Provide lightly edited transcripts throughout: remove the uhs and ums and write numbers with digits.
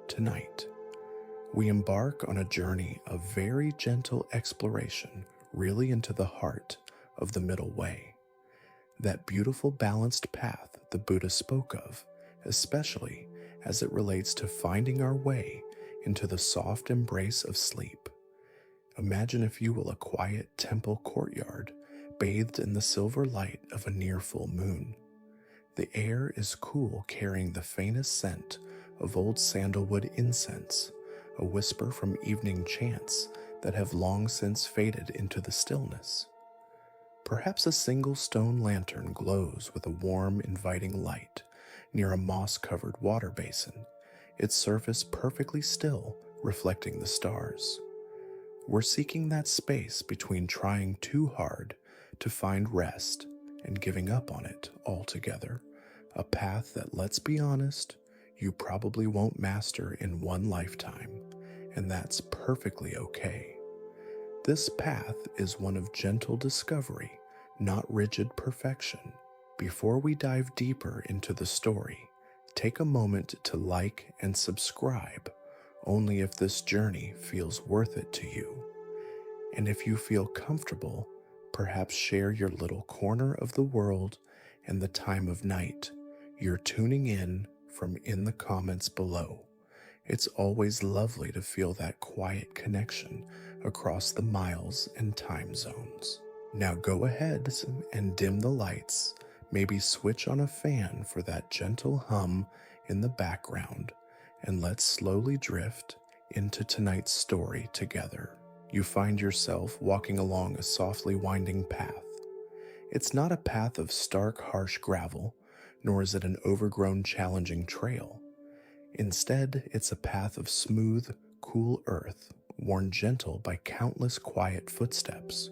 Tonight, we embark on a journey of very gentle exploration, really into the heart of the middle way. That beautiful balanced path the Buddha spoke of, especially as it relates to finding our way into the soft embrace of sleep. Imagine, if you will, a quiet temple courtyard bathed in the silver light of a near full moon. The air is cool, carrying the faintest scent of old sandalwood incense, a whisper from evening chants that have long since faded into the stillness. Perhaps a single stone lantern glows with a warm, inviting light near a moss-covered water basin, its surface perfectly still, reflecting the stars. We're seeking that space between trying too hard to find rest and giving up on it altogether, a path that, let's be honest, you probably won't master in one lifetime, and that's perfectly okay. This path is one of gentle discovery, not rigid perfection. Before we dive deeper into the story, take a moment to like and subscribe, only if this journey feels worth it to you. And if you feel comfortable, perhaps share your little corner of the world and the time of night you're tuning in from in the comments below. It's always lovely to feel that quiet connection across the miles and time zones. Now go ahead and dim the lights, maybe switch on a fan for that gentle hum in the background, and let's slowly drift into tonight's story together. You find yourself walking along a softly winding path. It's not a path of stark, harsh gravel, nor is it an overgrown, challenging trail. Instead, it's a path of smooth, cool earth, worn gentle by countless quiet footsteps.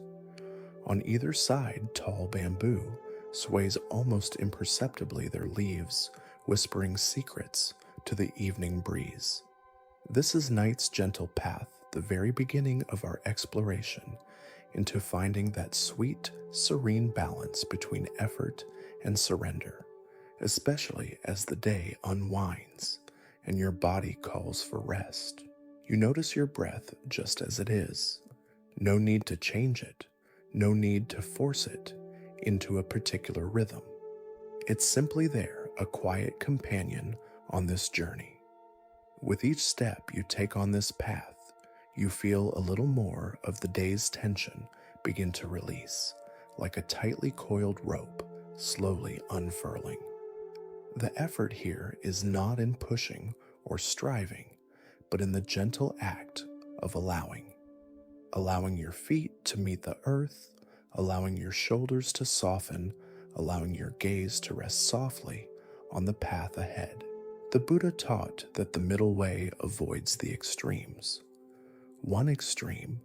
On either side, tall bamboo sways almost imperceptibly, their leaves whispering secrets to the evening breeze. This is night's gentle path, the very beginning of our exploration into finding that sweet, serene balance between effort and surrender, especially as the day unwinds and your body calls for rest. You notice your breath just as it is. No need to change it, no need to force it into a particular rhythm. It's simply there, a quiet companion on this journey. With each step you take on this path, you feel a little more of the day's tension begin to release, like a tightly coiled rope slowly unfurling. The effort here is not in pushing or striving, but in the gentle act of allowing. Allowing your feet to meet the earth, allowing your shoulders to soften, allowing your gaze to rest softly on the path ahead. The Buddha taught that the middle way avoids the extremes. One extreme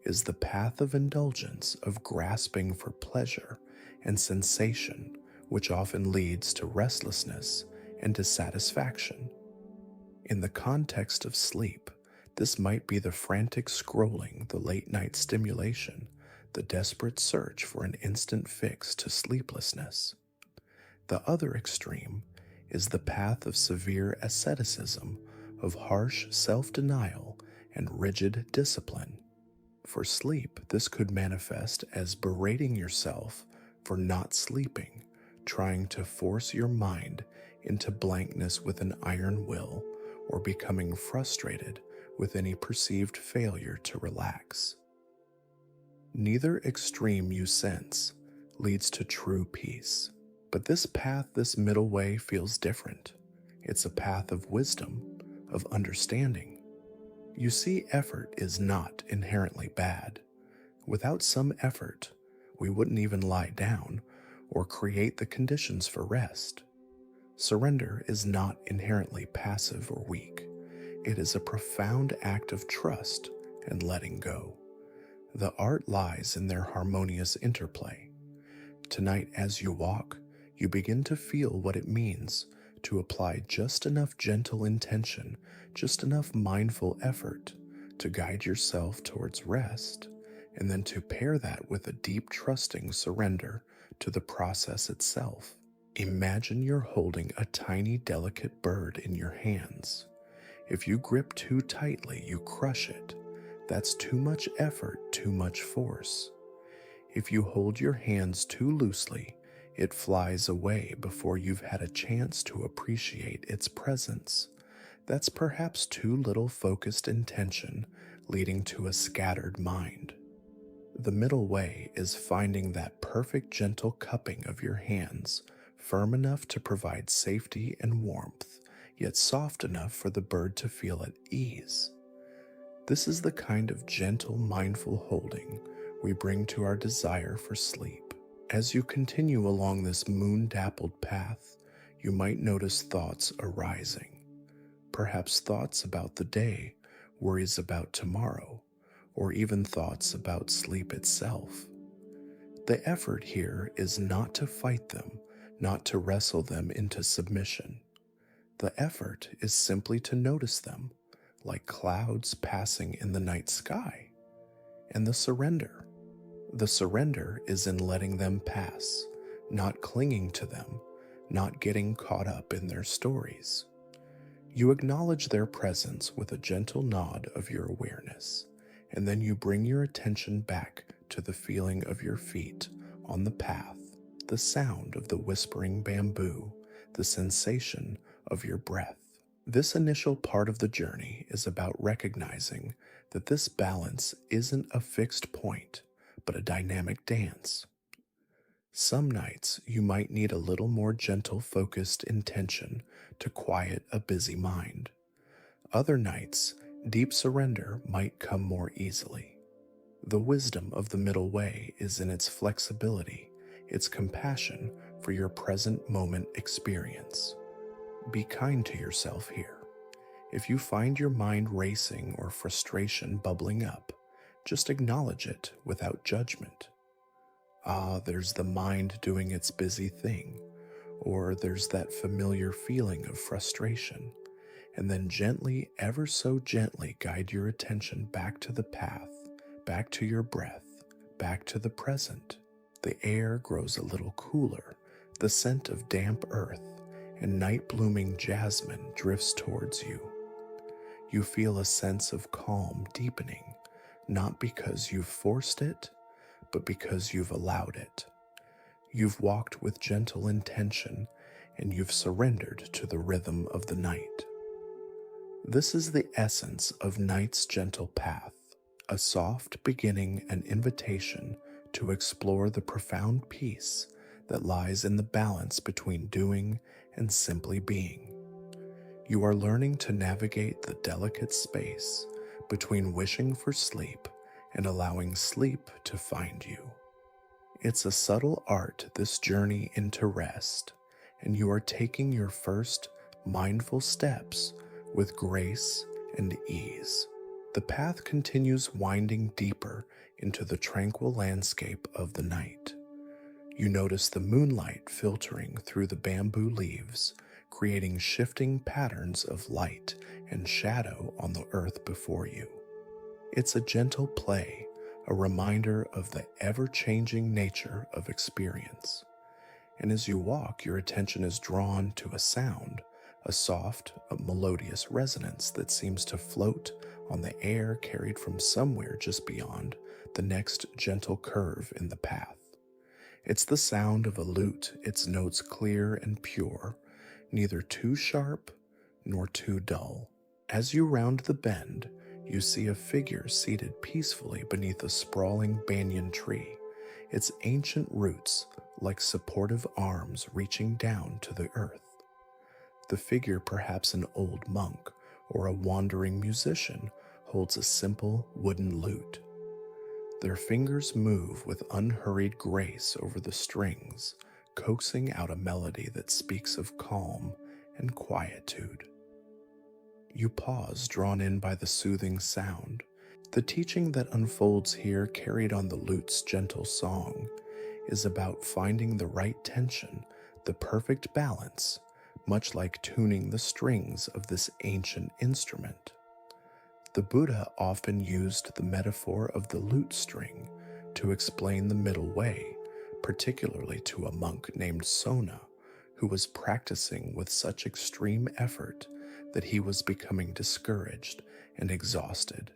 is the path of indulgence, of grasping for pleasure and sensation, which often leads to restlessness and dissatisfaction. In the context of sleep, this might be the frantic scrolling, the late-night stimulation, the desperate search for an instant fix to sleeplessness. The other extreme is the path of severe asceticism, of harsh self-denial and rigid discipline. For sleep, this could manifest as berating yourself for not sleeping, trying to force your mind into blankness with an iron will, or becoming frustrated with any perceived failure to relax. Neither extreme, you sense, leads to true peace. But this path, this middle way, feels different. It's a path of wisdom, of understanding. You see, effort is not inherently bad. Without some effort, we wouldn't even lie down or create the conditions for rest. Surrender is not inherently passive or weak. It is a profound act of trust and letting go. The art lies in their harmonious interplay. Tonight, as you walk, you begin to feel what it means to apply just enough gentle intention, just enough mindful effort to guide yourself towards rest, and then to pair that with a deep trusting surrender to the process itself. Imagine you're holding a tiny, delicate bird in your hands. If you grip too tightly, you crush it. That's too much effort, too much force. If you hold your hands too loosely, it flies away before you've had a chance to appreciate its presence. That's perhaps too little focused intention, leading to a scattered mind. The middle way is finding that perfect gentle cupping of your hands, firm enough to provide safety and warmth, yet soft enough for the bird to feel at ease. This is the kind of gentle, mindful holding we bring to our desire for sleep. As you continue along this moon-dappled path, you might notice thoughts arising. Perhaps thoughts about the day, worries about tomorrow, or even thoughts about sleep itself. The effort here is not to fight them, not to wrestle them into submission. The effort is simply to notice them, like clouds passing in the night sky. And the surrender. The surrender is in letting them pass, not clinging to them, not getting caught up in their stories. You acknowledge their presence with a gentle nod of your awareness, and then you bring your attention back to the feeling of your feet on the path, the sound of the whispering bamboo, the sensation of your breath. This initial part of the journey is about recognizing that this balance isn't a fixed point, but a dynamic dance. Some nights you might need a little more gentle, focused intention to quiet a busy mind. Other nights, deep surrender might come more easily. The wisdom of the middle way is in its flexibility, its compassion for your present moment experience. Be kind to yourself here. If you find your mind racing or frustration bubbling up, just acknowledge it without judgment. There's the mind doing its busy thing, or there's that familiar feeling of frustration, and then gently, ever so gently, guide your attention back to the path, back to your breath, back to the present. The air grows a little cooler, the scent of damp earth and night-blooming jasmine drifts towards you. You feel a sense of calm deepening, not because you've forced it, but because you've allowed it. You've walked with gentle intention, and you've surrendered to the rhythm of the night. This is the essence of night's gentle path, a soft beginning and invitation to explore the profound peace that lies in the balance between doing and simply being. You are learning to navigate the delicate space between wishing for sleep and allowing sleep to find you. It's a subtle art, this journey into rest, and you are taking your first mindful steps with grace and ease. The path continues winding deeper into the tranquil landscape of the night. You notice the moonlight filtering through the bamboo leaves, creating shifting patterns of light and shadow on the earth before you. It's a gentle play, a reminder of the ever-changing nature of experience. And as you walk, your attention is drawn to a sound, a soft, melodious resonance that seems to float on the air carried from somewhere just beyond the next gentle curve in the path. It's the sound of a lute, its notes clear and pure, neither too sharp nor too dull. As you round the bend, you see a figure seated peacefully beneath a sprawling banyan tree, its ancient roots like supportive arms reaching down to the earth. The figure, perhaps an old monk or a wandering musician, holds a simple wooden lute. Their fingers move with unhurried grace over the strings, coaxing out a melody that speaks of calm and quietude. You pause, drawn in by the soothing sound. The teaching that unfolds here, carried on the lute's gentle song, is about finding the right tension, the perfect balance, much like tuning the strings of this ancient instrument. The Buddha often used the metaphor of the lute string to explain the middle way, particularly to a monk named Sona, who was practicing with such extreme effort that he was becoming discouraged and exhausted.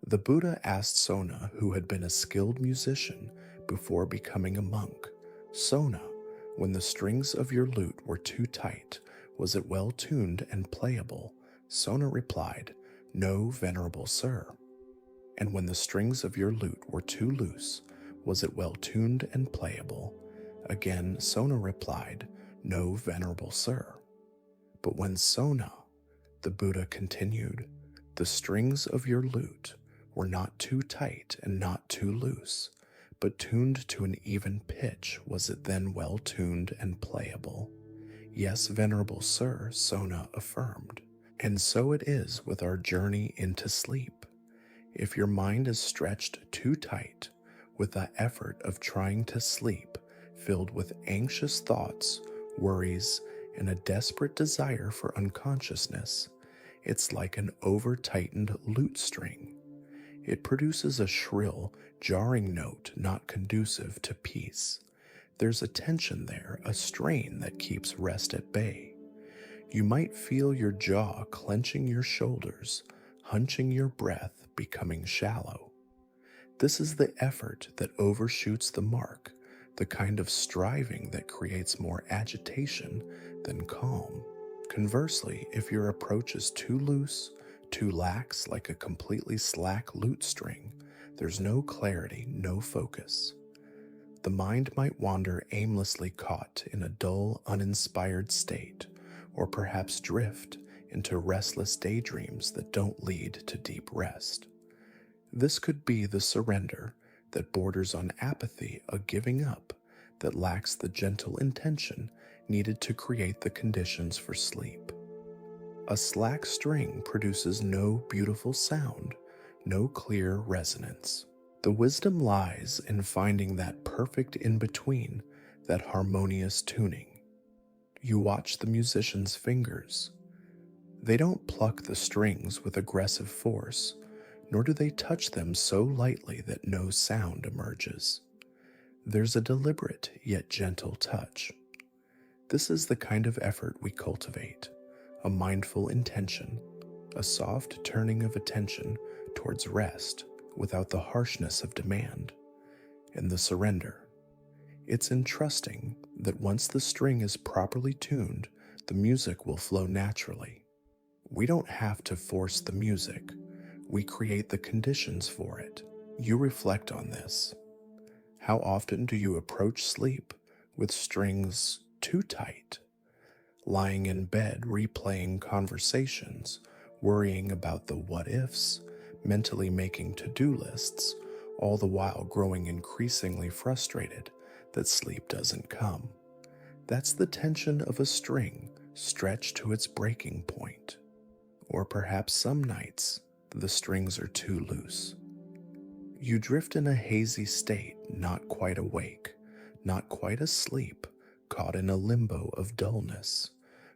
The Buddha asked Sona, who had been a skilled musician before becoming a monk, "Sona, when the strings of your lute were too tight, was it well tuned and playable?" Sona replied, "No, venerable sir." "And when the strings of your lute were too loose, was it well tuned and playable?" Again, Sona replied, "No, venerable sir." "But when Sona," the Buddha continued, "the strings of your lute were not too tight and not too loose, but tuned to an even pitch, was it then well tuned and playable?" "Yes, venerable sir," Sona affirmed. And so it is with our journey into sleep. If your mind is stretched too tight with the effort of trying to sleep, filled with anxious thoughts, worries, and a desperate desire for unconsciousness, it's like an over-tightened lute string. It produces a shrill, jarring note not conducive to peace. There's a tension there, a strain that keeps rest at bay. You might feel your jaw clenching your shoulders, hunching your breath, becoming shallow. This is the effort that overshoots the mark, the kind of striving that creates more agitation than calm. Conversely, if your approach is too loose, too lax, like a completely slack lute string, there's no clarity, no focus. The mind might wander aimlessly, caught in a dull, uninspired state, or perhaps drift into restless daydreams that don't lead to deep rest. This could be the surrender that borders on apathy, a giving up that lacks the gentle intention needed to create the conditions for sleep. A slack string produces no beautiful sound, no clear resonance. The wisdom lies in finding that perfect in-between, that harmonious tuning. You watch the musician's fingers. They don't pluck the strings with aggressive force, nor do they touch them so lightly that no sound emerges. There's a deliberate yet gentle touch. This is the kind of effort we cultivate, a mindful intention, a soft turning of attention towards rest without the harshness of demand, and the surrender. It's in trusting that once the string is properly tuned, the music will flow naturally. We don't have to force the music. We create the conditions for it. You reflect on this. How often do you approach sleep with strings too tight? Lying in bed, replaying conversations, worrying about the what-ifs, mentally making to-do lists, all the while growing increasingly frustrated that sleep doesn't come. That's the tension of a string stretched to its breaking point. Or perhaps some nights the strings are too loose. You drift in a hazy state, not quite awake, not quite asleep, caught in a limbo of dullness,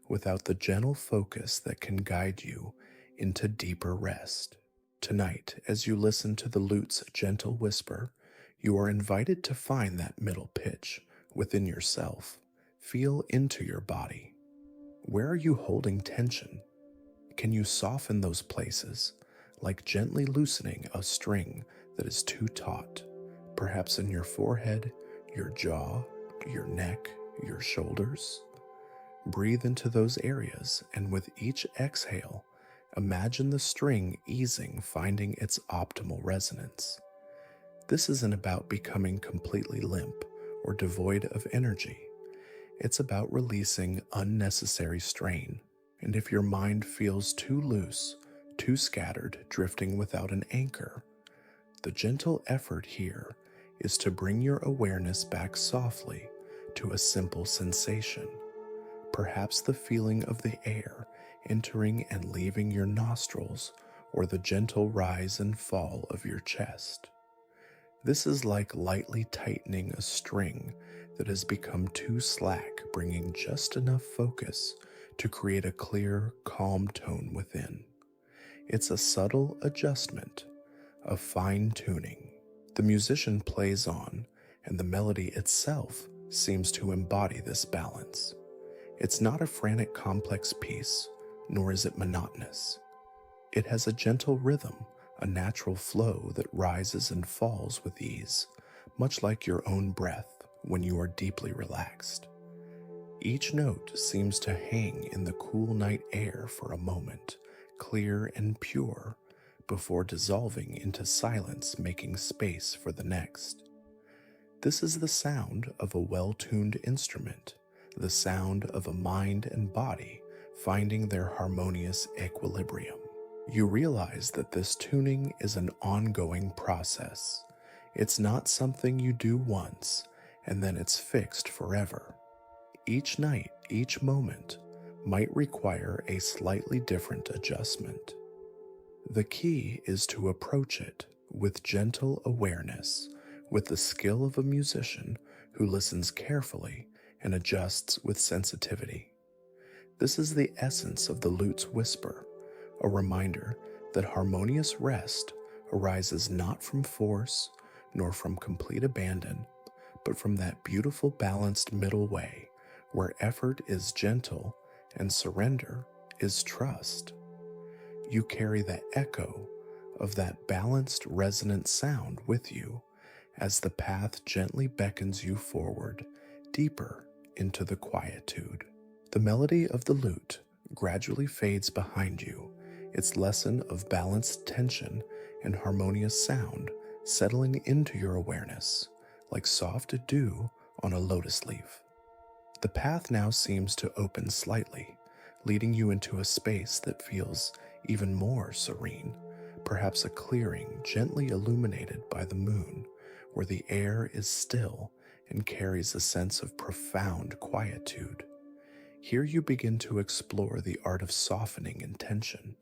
without the gentle focus that can guide you into deeper rest. Tonight, as you listen to the lute's gentle whisper, you are invited to find that middle pitch within yourself. Feel into your body. Where are you holding tension? Can you soften those places, like gently loosening a string that is too taut, perhaps in your forehead, your jaw, your neck, your shoulders? Breathe into those areas, and with each exhale, imagine the string easing, finding its optimal resonance. This isn't about becoming completely limp or devoid of energy. It's about releasing unnecessary strain. And if your mind feels too loose, too scattered, drifting without an anchor, the gentle effort here is to bring your awareness back softly to a simple sensation, perhaps the feeling of the air entering and leaving your nostrils, or the gentle rise and fall of your chest. This is like lightly tightening a string that has become too slack, bringing just enough focus to create a clear, calm tone within. It's a subtle adjustment, a fine-tuning. The musician plays on, and the melody itself seems to embody this balance. It's not a frantic, complex piece, nor is it monotonous. It has a gentle rhythm, a natural flow that rises and falls with ease, much like your own breath when you are deeply relaxed. Each note seems to hang in the cool night air for a moment, clear and pure, before dissolving into silence, making space for the next. This is the sound of a well-tuned instrument, the sound of a mind and body finding their harmonious equilibrium. You realize that this tuning is an ongoing process. It's not something you do once and then it's fixed forever. Each night, each moment might require a slightly different adjustment. The key is to approach it with gentle awareness, with the skill of a musician who listens carefully and adjusts with sensitivity. This is the essence of the lute's whisper, a reminder that harmonious rest arises not from force nor from complete abandon, but from that beautiful balanced middle way where effort is gentle and surrender is trust. You carry the echo of that balanced resonant sound with you as the path gently beckons you forward, deeper into the quietude. The melody of the lute gradually fades behind you, its lesson of balanced tension and harmonious sound settling into your awareness like soft dew on a lotus leaf. The path now seems to open slightly, leading you into a space that feels even more serene, perhaps a clearing gently illuminated by the moon, where the air is still and carries a sense of profound quietude. Here you begin to explore the art of softening intention,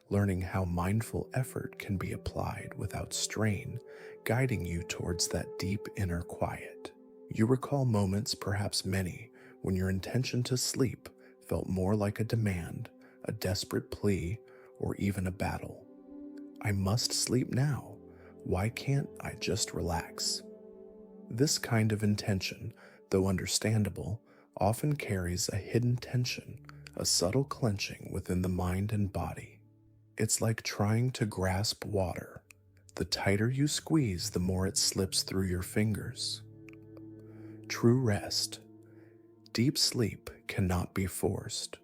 learning how mindful effort can be applied without strain, guiding you towards that deep inner quiet. You recall moments, perhaps many, when your intention to sleep felt more like a demand, a desperate plea, or even a battle. I must sleep now. Why can't I just relax? This kind of intention, though understandable, often carries a hidden tension, a subtle clenching within the mind and body. It's like trying to grasp water. The tighter you squeeze, the more it slips through your fingers. True rest, deep sleep, cannot be forced.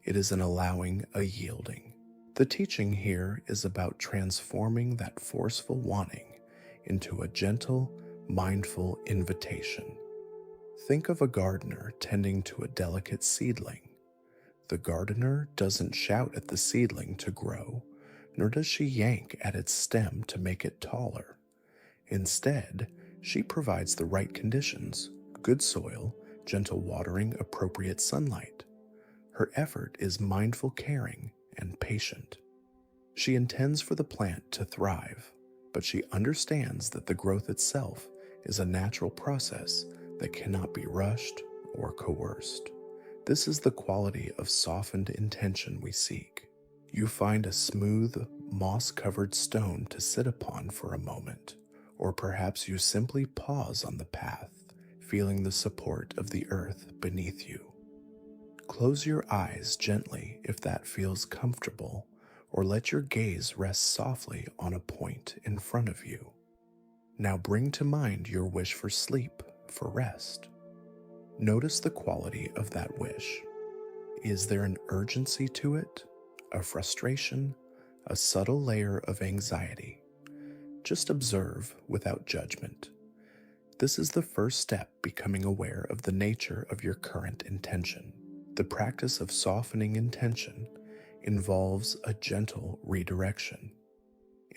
It is an allowing, a yielding. The teaching here is about transforming that forceful wanting into a gentle, mindful invitation. Think of a gardener tending to a delicate seedling. The gardener doesn't shout at the seedling to grow, nor does she yank at its stem to make it taller. Instead, she provides the right conditions, good soil, gentle watering, appropriate sunlight. Her effort is mindful caring and patient. She intends for the plant to thrive, but she understands that the growth itself is a natural process that cannot be rushed or coerced. This is the quality of softened intention we seek. You find a smooth, moss-covered stone to sit upon for a moment, or perhaps you simply pause on the path, feeling the support of the earth beneath you. Close your eyes gently if that feels comfortable, or let your gaze rest softly on a point in front of you. Now bring to mind your wish for sleep, for rest. Notice the quality of that wish. Is there an urgency to it, a frustration, a subtle layer of anxiety? Just observe without judgment. This is the first step, becoming aware of the nature of your current intention. The practice of softening intention involves a gentle redirection.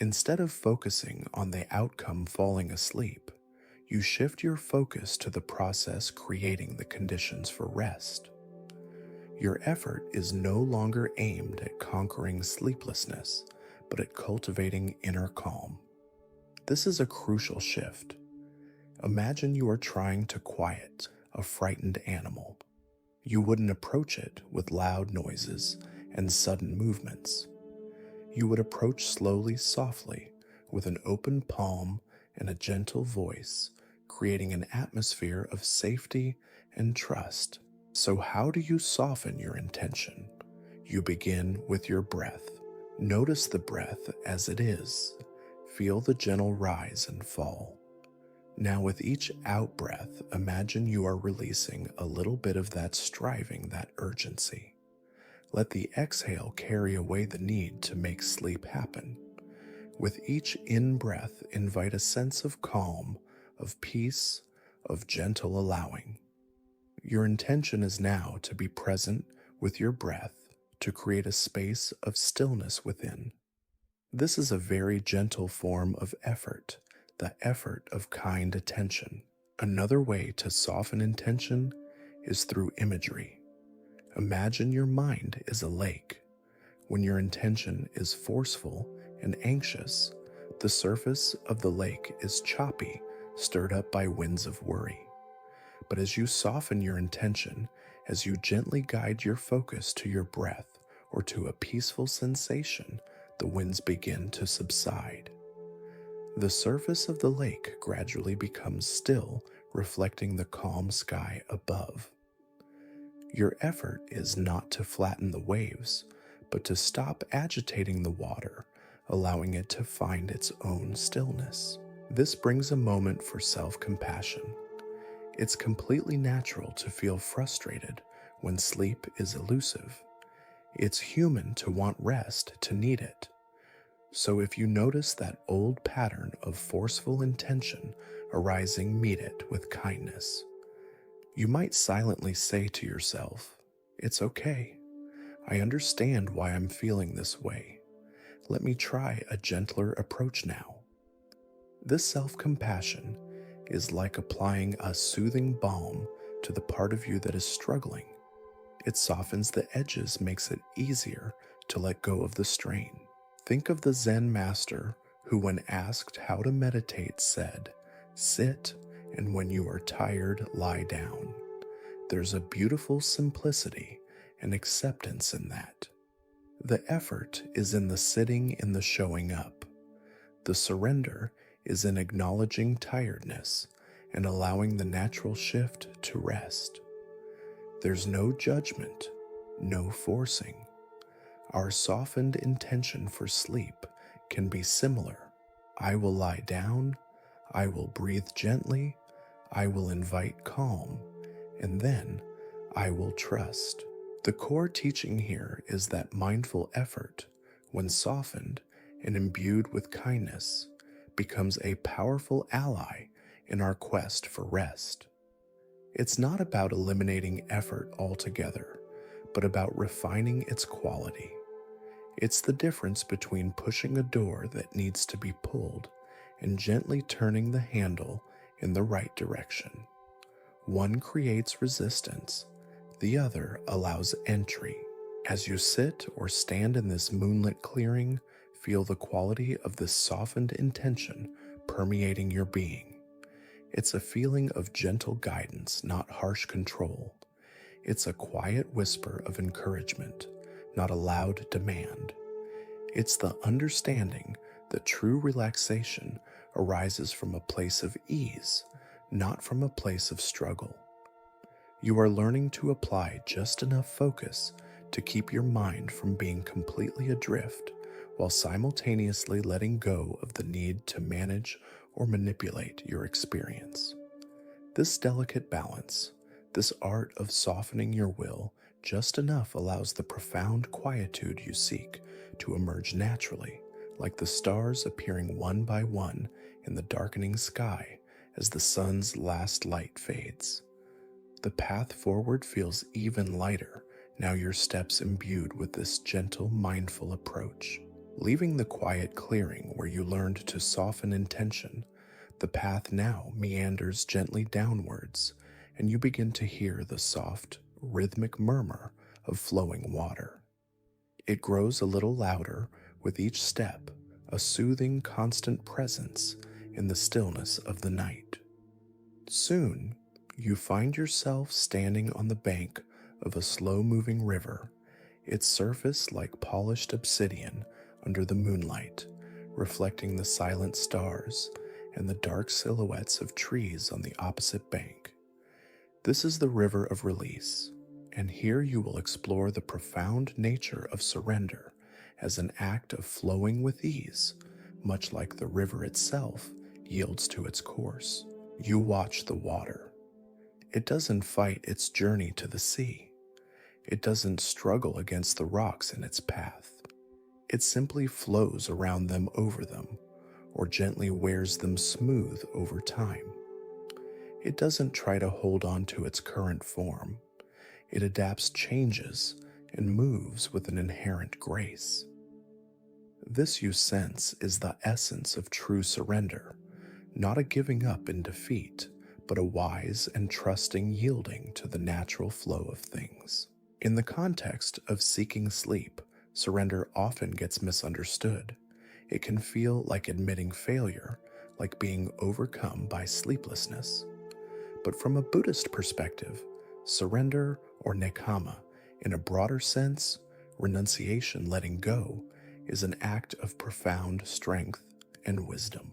Instead of focusing on the outcome falling asleep, you shift your focus to the process creating the conditions for rest. Your effort is no longer aimed at conquering sleeplessness, but at cultivating inner calm. This is a crucial shift. Imagine you are trying to quiet a frightened animal. You wouldn't approach it with loud noises and sudden movements. You would approach slowly, softly, with an open palm and a gentle voice, creating an atmosphere of safety and trust. So how do you soften your intention? You begin with your breath. Notice the breath as it is. Feel the gentle rise and fall. Now, with each out breath, imagine you are releasing a little bit of that striving, that urgency. Let the exhale carry away the need to make sleep happen. With each in-breath, invite a sense of calm, of peace, of gentle allowing. Your intention is now to be present with your breath, to create a space of stillness within. This is a very gentle form of effort, the effort of kind attention. Another way to soften intention is through imagery. Imagine your mind is a lake. When your intention is forceful and anxious, the surface of the lake is choppy, stirred up by winds of worry. But as you soften your intention, as you gently guide your focus to your breath or to a peaceful sensation, the winds begin to subside. The surface of the lake gradually becomes still, reflecting the calm sky above. Your effort is not to flatten the waves, but to stop agitating the water, allowing it to find its own stillness. This brings a moment for self-compassion. It's completely natural to feel frustrated when sleep is elusive. It's human to want rest, to need it. So if you notice that old pattern of forceful intention arising, meet it with kindness. You might silently say to yourself, "It's okay. I understand why I'm feeling this way. Let me try a gentler approach now." This self-compassion is like applying a soothing balm to the part of you that is struggling. It softens the edges, makes it easier to let go of the strain. Think of the Zen master who, when asked how to meditate, said, "Sit, and when you are tired, lie down." There's a beautiful simplicity and acceptance in that. The effort is in the sitting, in the showing up. The surrender is in acknowledging tiredness and allowing the natural shift to rest. There's no judgment, no forcing. Our softened intention for sleep can be similar. I will lie down, I will breathe gently, I will invite calm, and then I will trust. The core teaching here is that mindful effort, when softened and imbued with kindness, becomes a powerful ally in our quest for rest. It's not about eliminating effort altogether, but about refining its quality. It's the difference between pushing a door that needs to be pulled and gently turning the handle in the right direction. One creates resistance, the other allows entry. As you sit or stand in this moonlit clearing, feel the quality of this softened intention permeating your being. It's a feeling of gentle guidance, not harsh control. It's a quiet whisper of encouragement, not a loud demand. It's the understanding that true relaxation arises from a place of ease, not from a place of struggle. You are learning to apply just enough focus to keep your mind from being completely adrift, while simultaneously letting go of the need to manage or manipulate your experience. This delicate balance, this art of softening your will just enough, allows the profound quietude you seek to emerge naturally, like the stars appearing one by one in the darkening sky as the sun's last light fades. The path forward feels even lighter, now your steps imbued with this gentle, mindful approach. Leaving the quiet clearing where you learned to soften intention, the path now meanders gently downwards, and you begin to hear the soft, rhythmic murmur of flowing water. It grows a little louder with each step, a soothing, constant presence in the stillness of the night. Soon, you find yourself standing on the bank of a slow-moving river, its surface like polished obsidian under the moonlight, reflecting the silent stars and the dark silhouettes of trees on the opposite bank. This is the river of release, And here you will explore the profound nature of surrender as an act of flowing with ease, much like the river itself yields to its course. You watch the water. It doesn't fight its journey to the sea. It doesn't struggle against the rocks in its path. It simply flows around them, over them, or gently wears them smooth over time. It doesn't try to hold on to its current form. It adapts, changes, and moves with an inherent grace. This, you sense, is the essence of true surrender, not a giving up in defeat, but a wise and trusting yielding to the natural flow of things. In the context of seeking sleep, surrender often gets misunderstood. It can feel like admitting failure, like being overcome by sleeplessness. But from a Buddhist perspective, surrender, or nekama, in a broader sense, renunciation, letting go, is an act of profound strength and wisdom.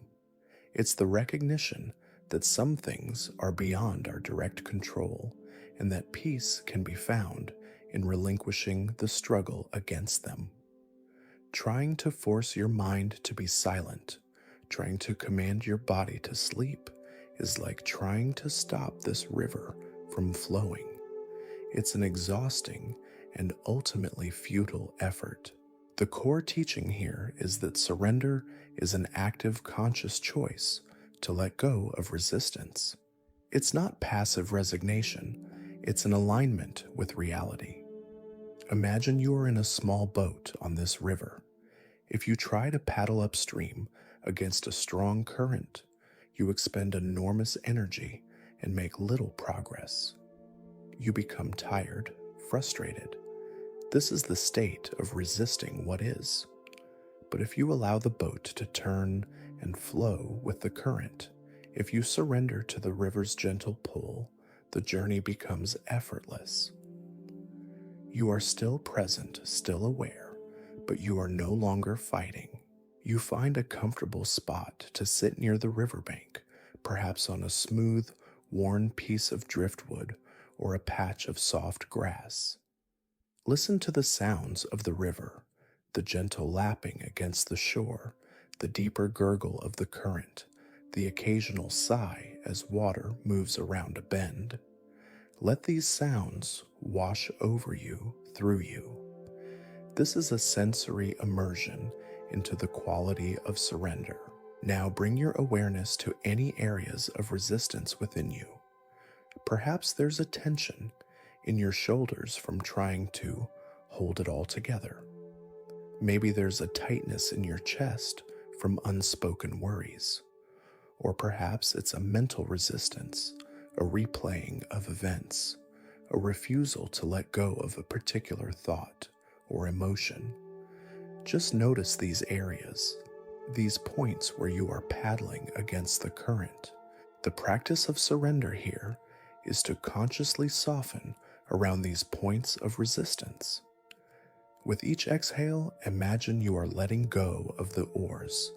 It's the recognition that some things are beyond our direct control, and that peace can be found in relinquishing the struggle against them. Trying to force your mind to be silent, trying to command your body to sleep, is like trying to stop this river from flowing. It's an exhausting and ultimately futile effort. The core teaching here is that surrender is an active, conscious choice to let go of resistance. It's not passive resignation, it's an alignment with reality. Imagine you are in a small boat on this river. If you try to paddle upstream against a strong current, you expend enormous energy and make little progress. You become tired, frustrated. This is the state of resisting what is. But if you allow the boat to turn and flow with the current, if you surrender to the river's gentle pull, the journey becomes effortless. You are still present, still aware, but you are no longer fighting. You find a comfortable spot to sit near the riverbank, perhaps on a smooth, worn piece of driftwood or a patch of soft grass. Listen to the sounds of the river, the gentle lapping against the shore, the deeper gurgle of the current, the occasional sigh as water moves around a bend. Let these sounds wash over you, through you. This is a sensory immersion into the quality of surrender. Now bring your awareness to any areas of resistance within you. Perhaps there's a tension in your shoulders from trying to hold it all together. Maybe there's a tightness in your chest from unspoken worries. Or perhaps it's a mental resistance, a replaying of events, a refusal to let go of a particular thought or emotion. Just notice these areas, these points where you are paddling against the current. The practice of surrender here is to consciously soften around these points of resistance. With each exhale, imagine you are letting go of the oars.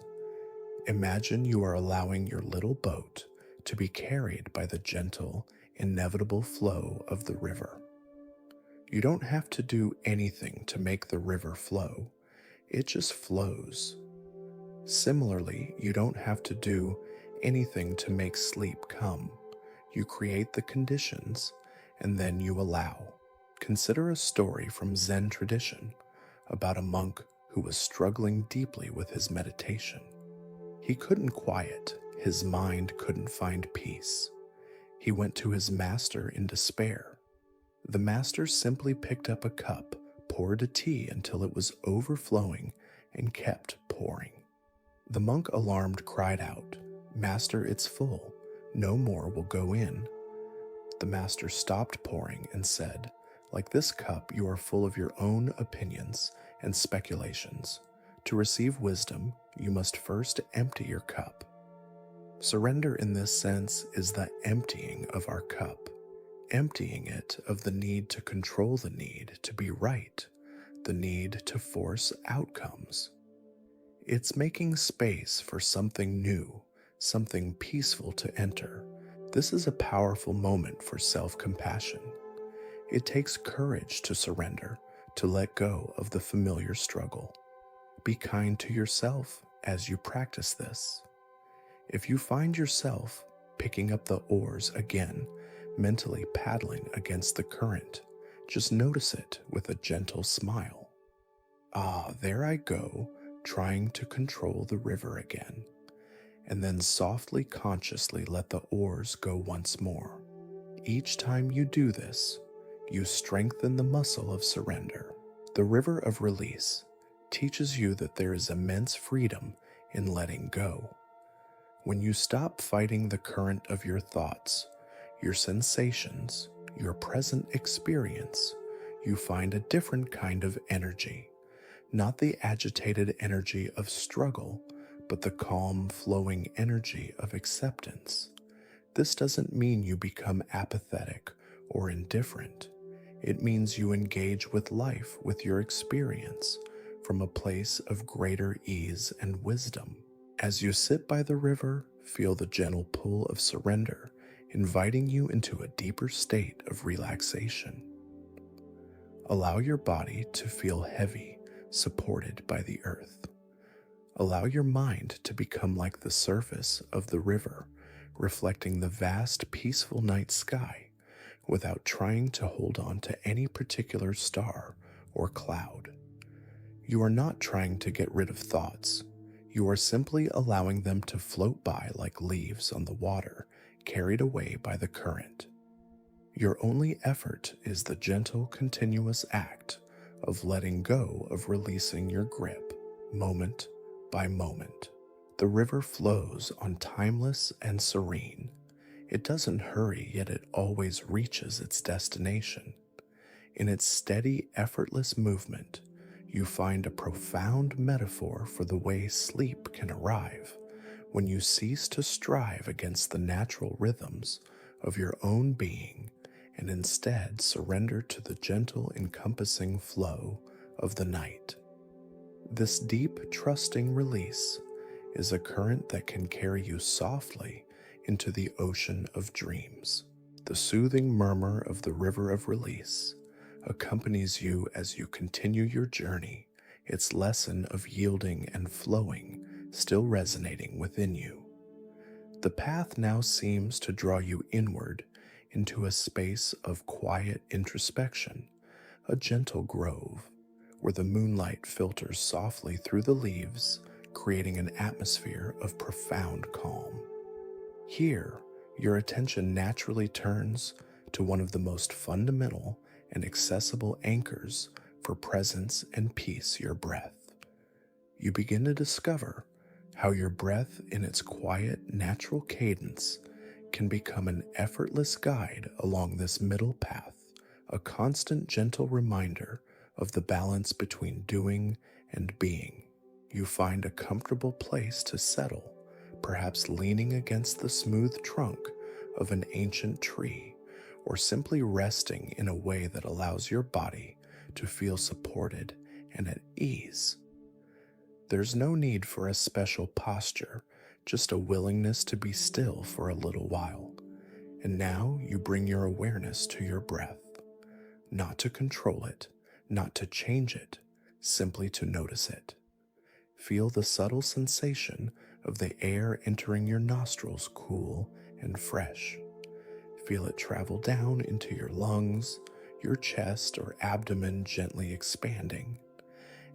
Imagine you are allowing your little boat to be carried by the gentle, inevitable flow of the river. You don't have to do anything to make the river flow. It just flows. Similarly, you don't have to do anything to make sleep come. You create the conditions, and then you allow. Consider a story from Zen tradition about a monk who was struggling deeply with his meditation. He couldn't quiet, his mind couldn't find peace. He went to his master in despair. The master simply picked up a cup, poured a tea until it was overflowing, and kept pouring. The monk, alarmed, cried out, "Master, it's full. No more will go in." The master stopped pouring and said, "Like this cup, you are full of your own opinions and speculations. To receive wisdom, you must first empty your cup." Surrender in this sense is the emptying of our cup, emptying it of the need to control, the need to be right, the need to force outcomes. It's making space for something new, something peaceful to enter. This is a powerful moment for self-compassion. It takes courage to surrender, to let go of the familiar struggle. Be kind to yourself as you practice this. If you find yourself picking up the oars again, mentally paddling against the current, just notice it with a gentle smile. Ah, there I go, trying to control the river again. And then softly, consciously let the oars go once more. Each time you do this, you strengthen the muscle of surrender. The river of release teaches you that there is immense freedom in letting go. When you stop fighting the current of your thoughts, your sensations, your present experience, you find a different kind of energy. Not the agitated energy of struggle, but the calm, flowing energy of acceptance. This doesn't mean you become apathetic or indifferent. It means you engage with life, with your experience, from a place of greater ease and wisdom. As you sit by the river, feel the gentle pull of surrender, inviting you into a deeper state of relaxation. Allow your body to feel heavy, supported by the earth. Allow your mind to become like the surface of the river, reflecting the vast, peaceful night sky without trying to hold on to any particular star or cloud. You are not trying to get rid of thoughts. You are simply allowing them to float by like leaves on the water, carried away by the current. Your only effort is the gentle, continuous act of letting go, of releasing your grip, moment by moment. The river flows on, timeless and serene. It doesn't hurry, yet it always reaches its destination. In its steady, effortless movement, you find a profound metaphor for the way sleep can arrive when you cease to strive against the natural rhythms of your own being and instead surrender to the gentle, encompassing flow of the night. This deep, trusting release is a current that can carry you softly into the ocean of dreams. The soothing murmur of the river of release accompanies you as you continue your journey, its lesson of yielding and flowing still resonating within you. The path now seems to draw you inward into a space of quiet introspection, a gentle grove, where the moonlight filters softly through the leaves, creating an atmosphere of profound calm. Here, your attention naturally turns to one of the most fundamental and accessible anchors for presence and peace, your breath. You begin to discover how your breath, in its quiet, natural cadence, can become an effortless guide along this middle path, a constant, gentle reminder of the balance between doing and being. You find a comfortable place to settle, perhaps leaning against the smooth trunk of an ancient tree, or simply resting in a way that allows your body to feel supported and at ease. There's no need for a special posture, just a willingness to be still for a little while. And now you bring your awareness to your breath, not to control it, not to change it, simply to notice it. Feel the subtle sensation of the air entering your nostrils, cool and fresh. Feel it travel down into your lungs, your chest or abdomen gently expanding,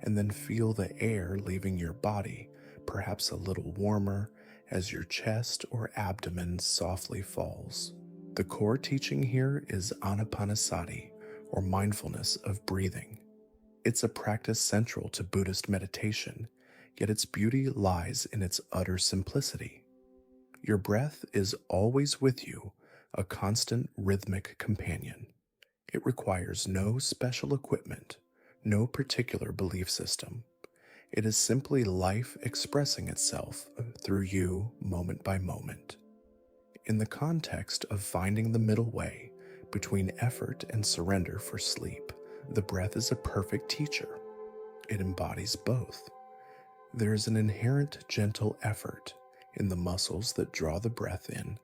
and then feel the air leaving your body, perhaps a little warmer, as your chest or abdomen softly falls. The core teaching here is anapanasati, or mindfulness of breathing. It's a practice central to Buddhist meditation, yet its beauty lies in its utter simplicity. Your breath is always with you, a constant rhythmic companion. It requires no special equipment, no particular belief system. It is simply life expressing itself through you moment by moment. In the context of finding the middle way between effort and surrender for sleep, the breath is a perfect teacher. It embodies both. There is an inherent gentle effort in the muscles that draw the breath in,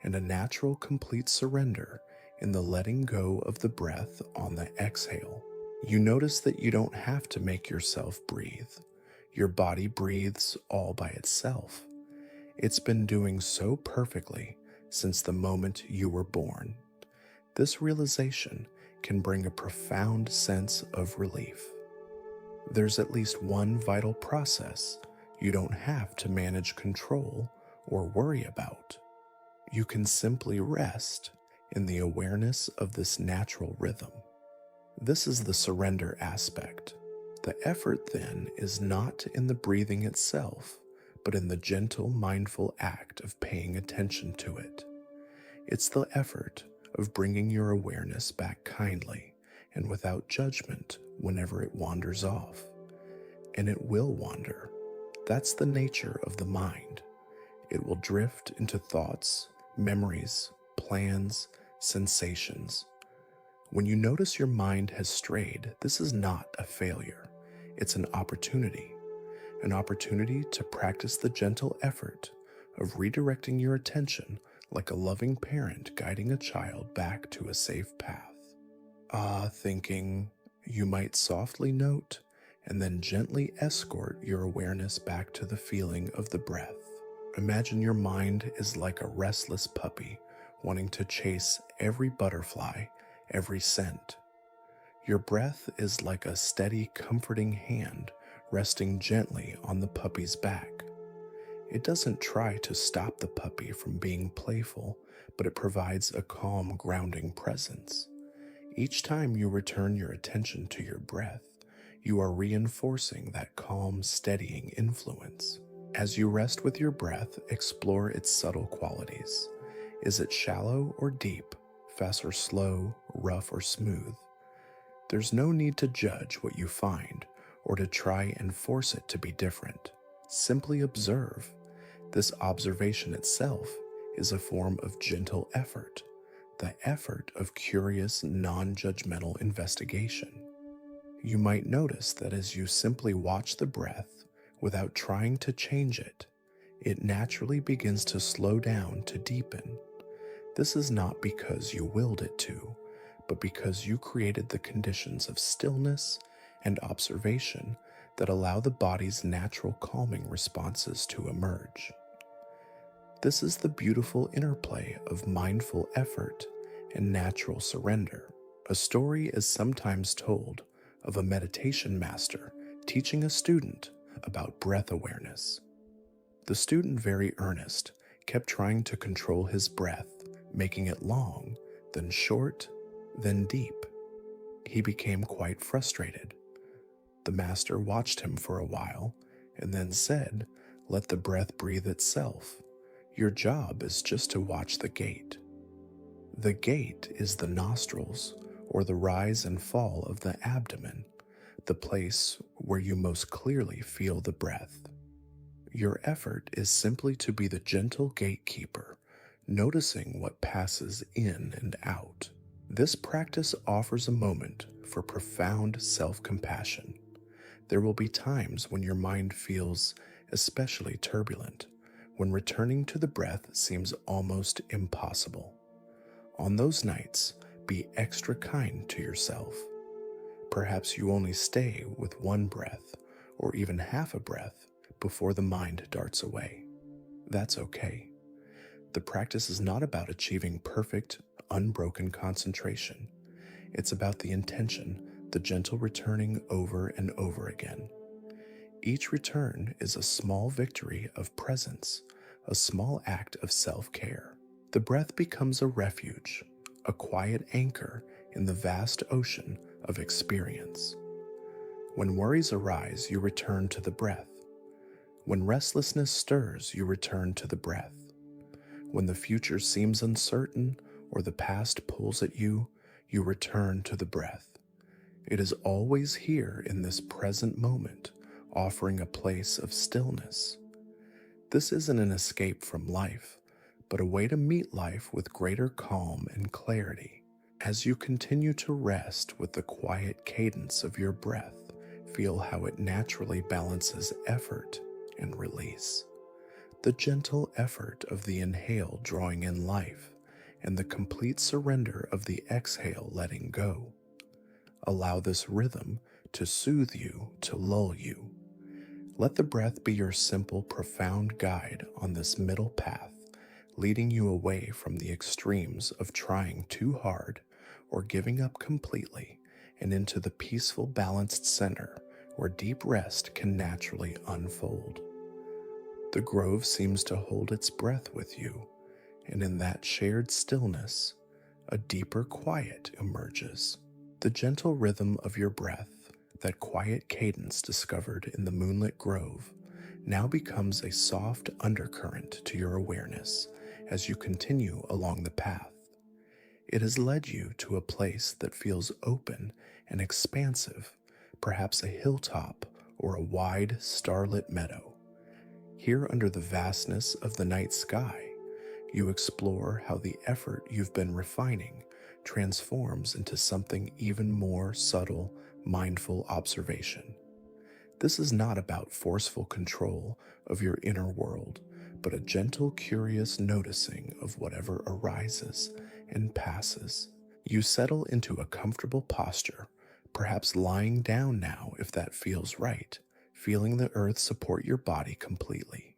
and a natural complete surrender in the letting go of the breath on the exhale. You notice that you don't have to make yourself breathe. Your body breathes all by itself. It's been doing so perfectly since the moment you were born. This realization can bring a profound sense of relief. There's at least one vital process you don't have to manage, control, or worry about. You can simply rest in the awareness of this natural rhythm. This is the surrender aspect. The effort then is not in the breathing itself, but in the gentle, mindful act of paying attention to it. It's the effort of bringing your awareness back kindly and without judgment whenever it wanders off. And it will wander. That's the nature of the mind. It will drift into thoughts, memories, plans, sensations. When you notice your mind has strayed, this is not a failure. It's an opportunity to practice the gentle effort of redirecting your attention like a loving parent guiding a child back to a safe path. Thinking, you might softly note and then gently escort your awareness back to the feeling of the breath. Imagine your mind is like a restless puppy wanting to chase every butterfly, every scent. Your breath is like a steady, comforting hand resting gently on the puppy's back. It doesn't try to stop the puppy from being playful, but it provides a calm, grounding presence. Each time you return your attention to your breath, you are reinforcing that calm, steadying influence. As you rest with your breath, explore its subtle qualities. Is it shallow or deep, fast or slow, rough or smooth? There's no need to judge what you find or to try and force it to be different. Simply observe. This observation itself is a form of gentle effort, the effort of curious, non-judgmental investigation. You might notice that as you simply watch the breath without trying to change it, it naturally begins to slow down, to deepen. This is not because you willed it to, but because you created the conditions of stillness and observation that allow the body's natural calming responses to emerge. This is the beautiful interplay of mindful effort and natural surrender. A story is sometimes told of a meditation master teaching a student about breath awareness. The student, very earnest, kept trying to control his breath, making it long, then short, then deep. He became quite frustrated. The master watched him for a while and then said, "Let the breath breathe itself. Your job is just to watch the gate." The gate is the nostrils, or the rise and fall of the abdomen, the place where you most clearly feel the breath. Your effort is simply to be the gentle gatekeeper, noticing what passes in and out. This practice offers a moment for profound self-compassion. There will be times when your mind feels especially turbulent, when returning to the breath seems almost impossible. On those nights, be extra kind to yourself. Perhaps you only stay with one breath, or even half a breath, before the mind darts away. That's okay. The practice is not about achieving perfect, unbroken concentration. It's about the intention, the gentle returning over and over again. Each return is a small victory of presence, a small act of self-care. The breath becomes a refuge, a quiet anchor in the vast ocean of experience. When worries arise, you return to the breath. When restlessness stirs, you return to the breath. When the future seems uncertain or the past pulls at you, you return to the breath. It is always here in this present moment, offering a place of stillness. This isn't an escape from life, but a way to meet life with greater calm and clarity. As you continue to rest with the quiet cadence of your breath, feel how it naturally balances effort and release. The gentle effort of the inhale drawing in life, and the complete surrender of the exhale letting go. Allow this rhythm to soothe you, to lull you. Let the breath be your simple, profound guide on this middle path, leading you away from the extremes of trying too hard or giving up completely, and into the peaceful, balanced center where deep rest can naturally unfold. The grove seems to hold its breath with you, and in that shared stillness, a deeper quiet emerges. The gentle rhythm of your breath, that quiet cadence discovered in the moonlit grove, now becomes a soft undercurrent to your awareness as you continue along the path. It has led you to a place that feels open and expansive, perhaps a hilltop or a wide, starlit meadow. Here, under the vastness of the night sky, you explore how the effort you've been refining transforms into something even more subtle, mindful observation. This is not about forceful control of your inner world, but a gentle, curious noticing of whatever arises and passes. You settle into a comfortable posture, perhaps lying down now if that feels right, feeling the earth support your body completely.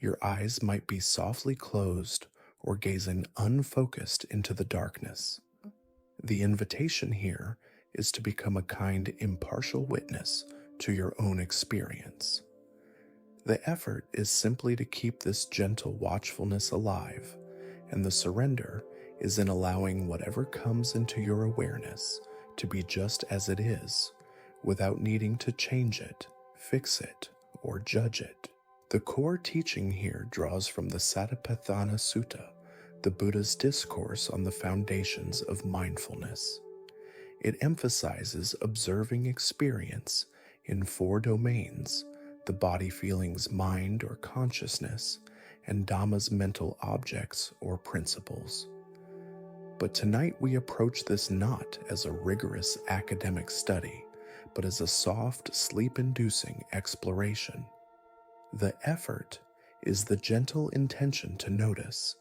Your eyes might be softly closed or gazing unfocused into the darkness. The invitation here is to become a kind, impartial witness to your own experience. The effort is simply to keep this gentle watchfulness alive, and the surrender is in allowing whatever comes into your awareness to be just as it is, without needing to change it, fix it, or judge it. The core teaching here draws from the Satipatthana Sutta, the Buddha's discourse on the foundations of mindfulness. It emphasizes observing experience in 4 domains: the body, feelings, mind or consciousness, and Dhamma's mental objects or principles. But tonight we approach this not as a rigorous academic study, but as a soft, sleep-inducing exploration. The effort is the gentle intention to notice,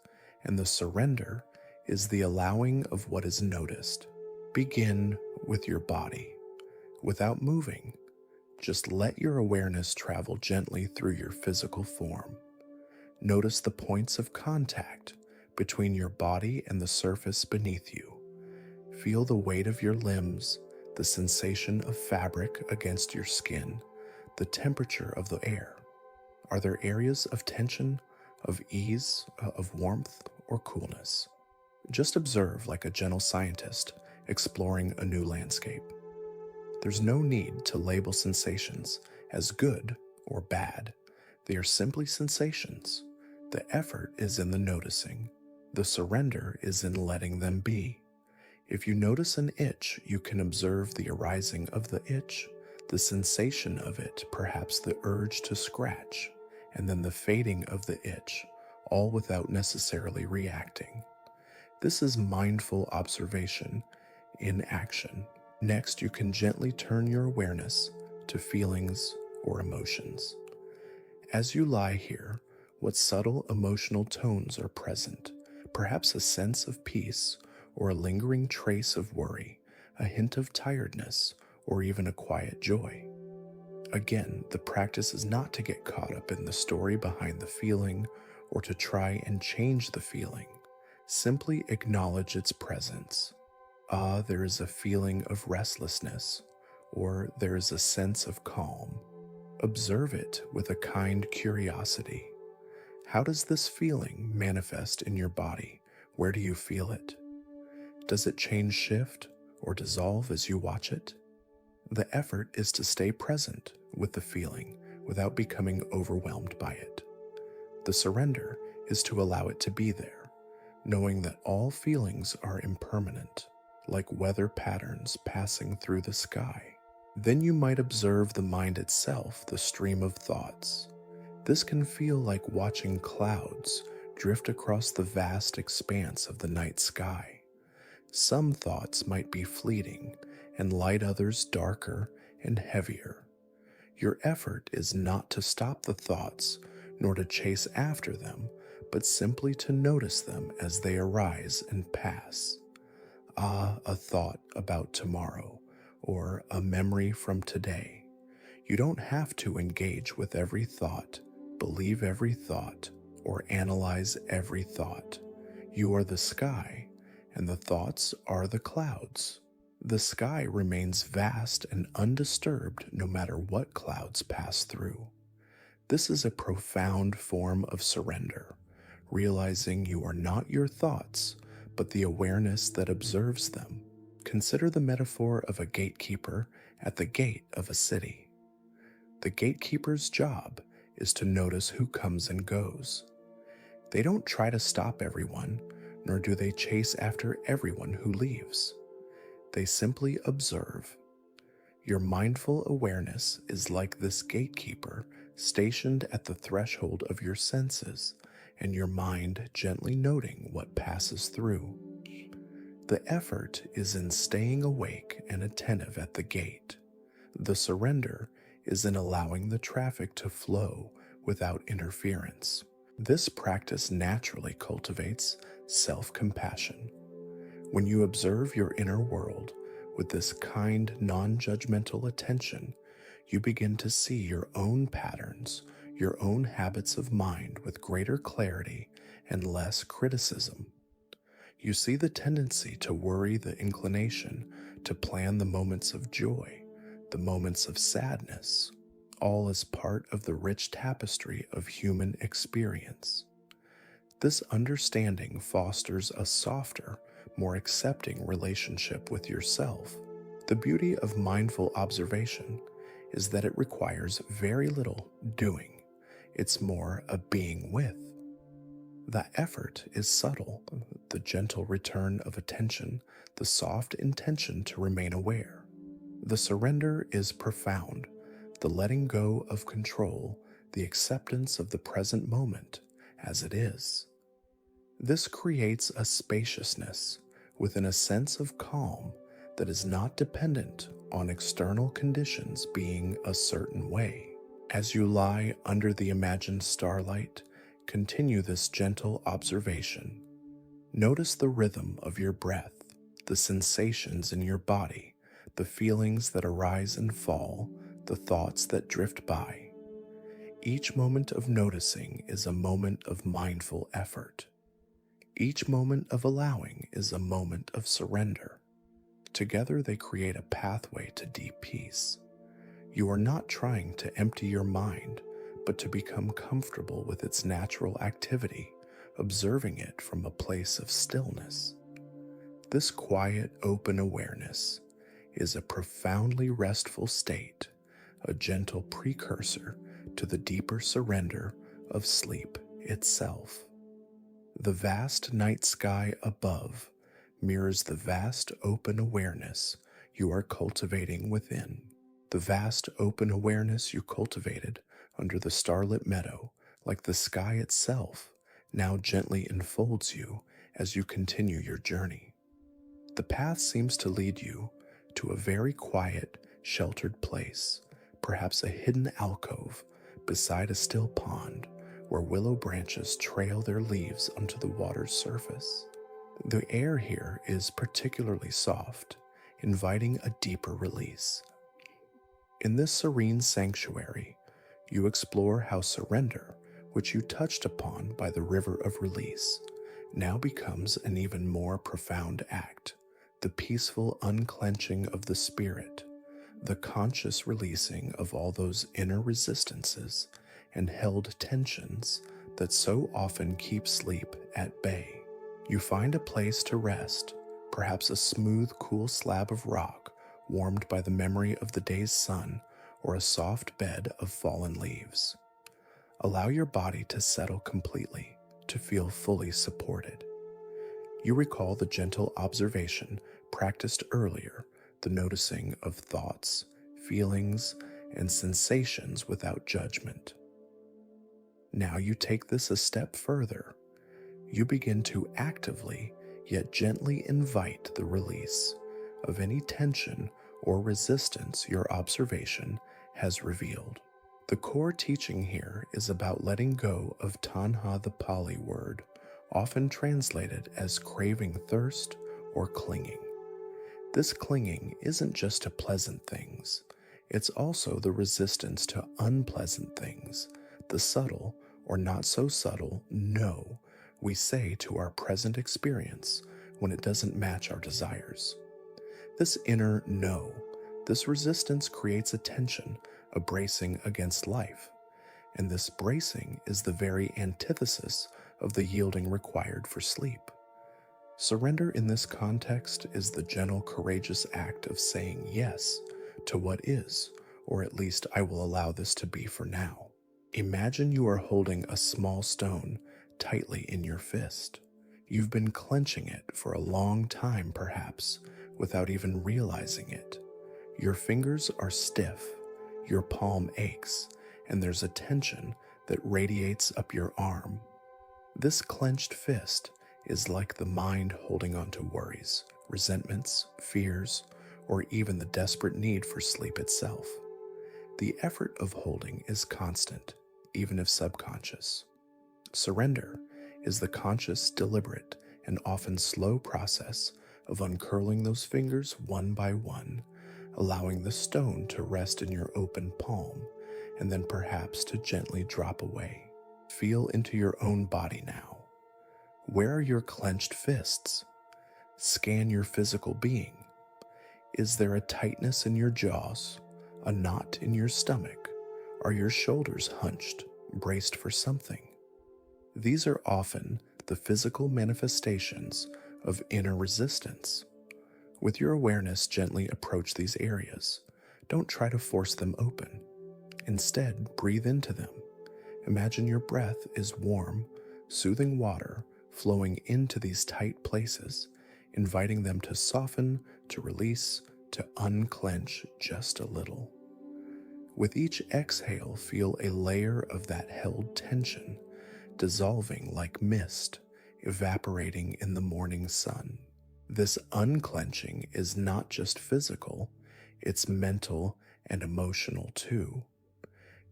and the surrender is the allowing of what is noticed. Begin with your body. Without moving, just let your awareness travel gently through your physical form. Notice the points of contact between your body and the surface beneath you. Feel the weight of your limbs, the sensation of fabric against your skin, the temperature of the air. Are there areas of tension, of ease, of warmth, or coolness? Just observe like a gentle scientist exploring a new landscape. There's no need to label sensations as good or bad. They are simply sensations. The effort is in the noticing. The surrender is in letting them be. If you notice an itch, you can observe the arising of the itch, the sensation of it, perhaps the urge to scratch, and then the fading of the itch, all without necessarily reacting. This is mindful observation in action. Next, you can gently turn your awareness to feelings or emotions. As you lie here, what subtle emotional tones are present? Perhaps a sense of peace or a lingering trace of worry, a hint of tiredness, or even a quiet joy. Again, the practice is not to get caught up in the story behind the feeling or to try and change the feeling. Simply acknowledge its presence. There is a feeling of restlessness, or there is a sense of calm. Observe it with a kind curiosity. How does this feeling manifest in your body? Where do you feel it? Does it change, shift, or dissolve as you watch it? The effort is to stay present with the feeling without becoming overwhelmed by it. The surrender is to allow it to be there, knowing that all feelings are impermanent, like weather patterns passing through the sky. Then you might observe the mind itself, the stream of thoughts. This can feel like watching clouds drift across the vast expanse of the night sky. Some thoughts might be fleeting and light, others darker and heavier. Your effort is not to stop the thoughts nor to chase after them, but simply to notice them as they arise and pass. Ah, a thought about tomorrow, or a memory from today. You don't have to engage with every thought, believe every thought, or analyze every thought. You are the sky, and the thoughts are the clouds. The sky remains vast and undisturbed no matter what clouds pass through. This is a profound form of surrender, realizing you are not your thoughts, but the awareness that observes them. Consider the metaphor of a gatekeeper at the gate of a city. The gatekeeper's job is to notice who comes and goes. They don't try to stop everyone, nor do they chase after everyone who leaves. They simply observe. Your mindful awareness is like this gatekeeper stationed at the threshold of your senses, and your mind gently noting what passes through. The effort is in staying awake and attentive at the gate. The surrender is in allowing the traffic to flow without interference. This practice naturally cultivates self-compassion. When you observe your inner world with this kind, non-judgmental attention, you begin to see your own patterns, your own habits of mind with greater clarity and less criticism. You see the tendency to worry, the inclination to plan the moments of joy, the moments of sadness, all as part of the rich tapestry of human experience. This understanding fosters a softer, more accepting relationship with yourself. The beauty of mindful observation is that it requires very little doing. It's more a being with. The effort is subtle, the gentle return of attention, the soft intention to remain aware. The surrender is profound, the letting go of control, the acceptance of the present moment as it is. This creates a spaciousness within a sense of calm that is not dependent on external conditions being a certain way. As you lie under the imagined starlight, continue this gentle observation. Notice the rhythm of your breath, the sensations in your body, the feelings that arise and fall, the thoughts that drift by. Each moment of noticing is a moment of mindful effort. Each moment of allowing is a moment of surrender. Together they create a pathway to deep peace. You are not trying to empty your mind, but to become comfortable with its natural activity, observing it from a place of stillness. This quiet, open awareness is a profoundly restful state, a gentle precursor to the deeper surrender of sleep itself. The vast night sky above mirrors the vast open awareness you are cultivating within. The vast open awareness you cultivated under the starlit meadow, like the sky itself, now gently enfolds you as you continue your journey. The path seems to lead you to a very quiet, sheltered place, perhaps a hidden alcove beside a still pond where willow branches trail their leaves onto the water's surface. The air here is particularly soft, inviting a deeper release. In this serene sanctuary, you explore how surrender, which you touched upon by the river of release, now becomes an even more profound act, the peaceful unclenching of the spirit, the conscious releasing of all those inner resistances and held tensions that so often keep sleep at bay. You find a place to rest, perhaps a smooth, cool slab of rock warmed by the memory of the day's sun, or a soft bed of fallen leaves. Allow your body to settle completely, to feel fully supported. You recall the gentle observation practiced earlier, the noticing of thoughts, feelings, and sensations without judgment. Now you take this a step further. You begin to actively, yet gently invite the release of any tension or resistance your observation has revealed. The core teaching here is about letting go of tanha, the Pali word, often translated as craving thirst or clinging. This clinging isn't just to pleasant things, it's also the resistance to unpleasant things, the subtle or not so subtle no we say to our present experience when it doesn't match our desires. This inner no, this resistance creates a tension, a bracing against life, and this bracing is the very antithesis of the yielding required for sleep. Surrender in this context is the gentle, courageous act of saying yes to what is, or at least I will allow this to be for now. Imagine you are holding a small stone tightly in your fist. You've been clenching it for a long time, perhaps, without even realizing it. Your fingers are stiff, your palm aches, and there's a tension that radiates up your arm. This clenched fist is like the mind holding on to worries, resentments, fears, or even the desperate need for sleep itself. The effort of holding is constant, even if subconscious. Surrender is the conscious, deliberate, and often slow process of uncurling those fingers one by one, allowing the stone to rest in your open palm, and then perhaps to gently drop away. Feel into your own body now. Where are your clenched fists? Scan your physical being. Is there a tightness in your jaws, a knot in your stomach? Are your shoulders hunched, braced for something? These are often the physical manifestations of inner resistance. With your awareness, gently approach these areas. Don't try to force them open. Instead, breathe into them. Imagine your breath is warm, soothing water flowing into these tight places, inviting them to soften, to release, to unclench just a little. With each exhale, feel a layer of that held tension, dissolving like mist, evaporating in the morning sun. This unclenching is not just physical, it's mental and emotional too.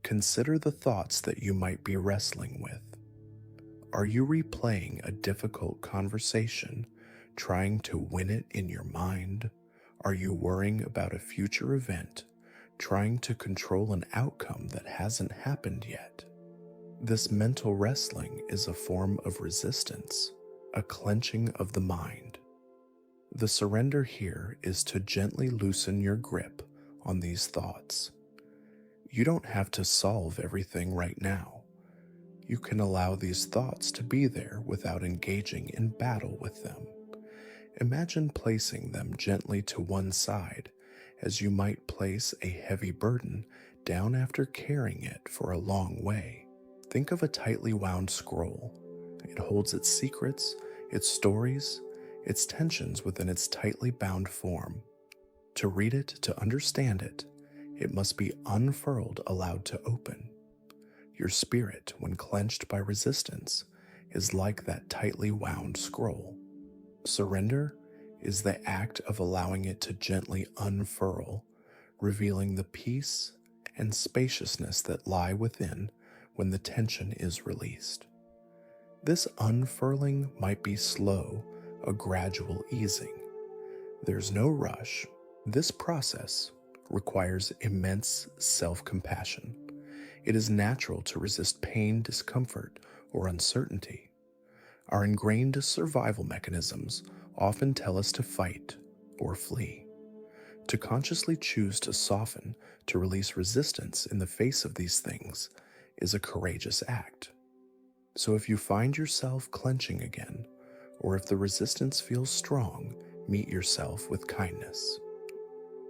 Consider the thoughts that you might be wrestling with. Are you replaying a difficult conversation, trying to win it in your mind? Are you worrying about a future event, trying to control an outcome that hasn't happened yet? This mental wrestling is a form of resistance, a clenching of the mind. The surrender here is to gently loosen your grip on these thoughts. You don't have to solve everything right now. You can allow these thoughts to be there without engaging in battle with them. Imagine placing them gently to one side, as you might place a heavy burden down after carrying it for a long way. Think of a tightly wound scroll. It holds its secrets, its stories, its tensions within its tightly bound form. To read it, to understand it, it must be unfurled, allowed to open. Your spirit, when clenched by resistance, is like that tightly wound scroll. Surrender is the act of allowing it to gently unfurl, revealing the peace and spaciousness that lie within when the tension is released. This unfurling might be slow, a gradual easing. There's no rush. This process requires immense self-compassion. It is natural to resist pain, discomfort, or uncertainty. Our ingrained survival mechanisms often tell us to fight or flee. To consciously choose to soften, to release resistance in the face of these things, is a courageous act. So if you find yourself clenching again, or if the resistance feels strong, meet yourself with kindness.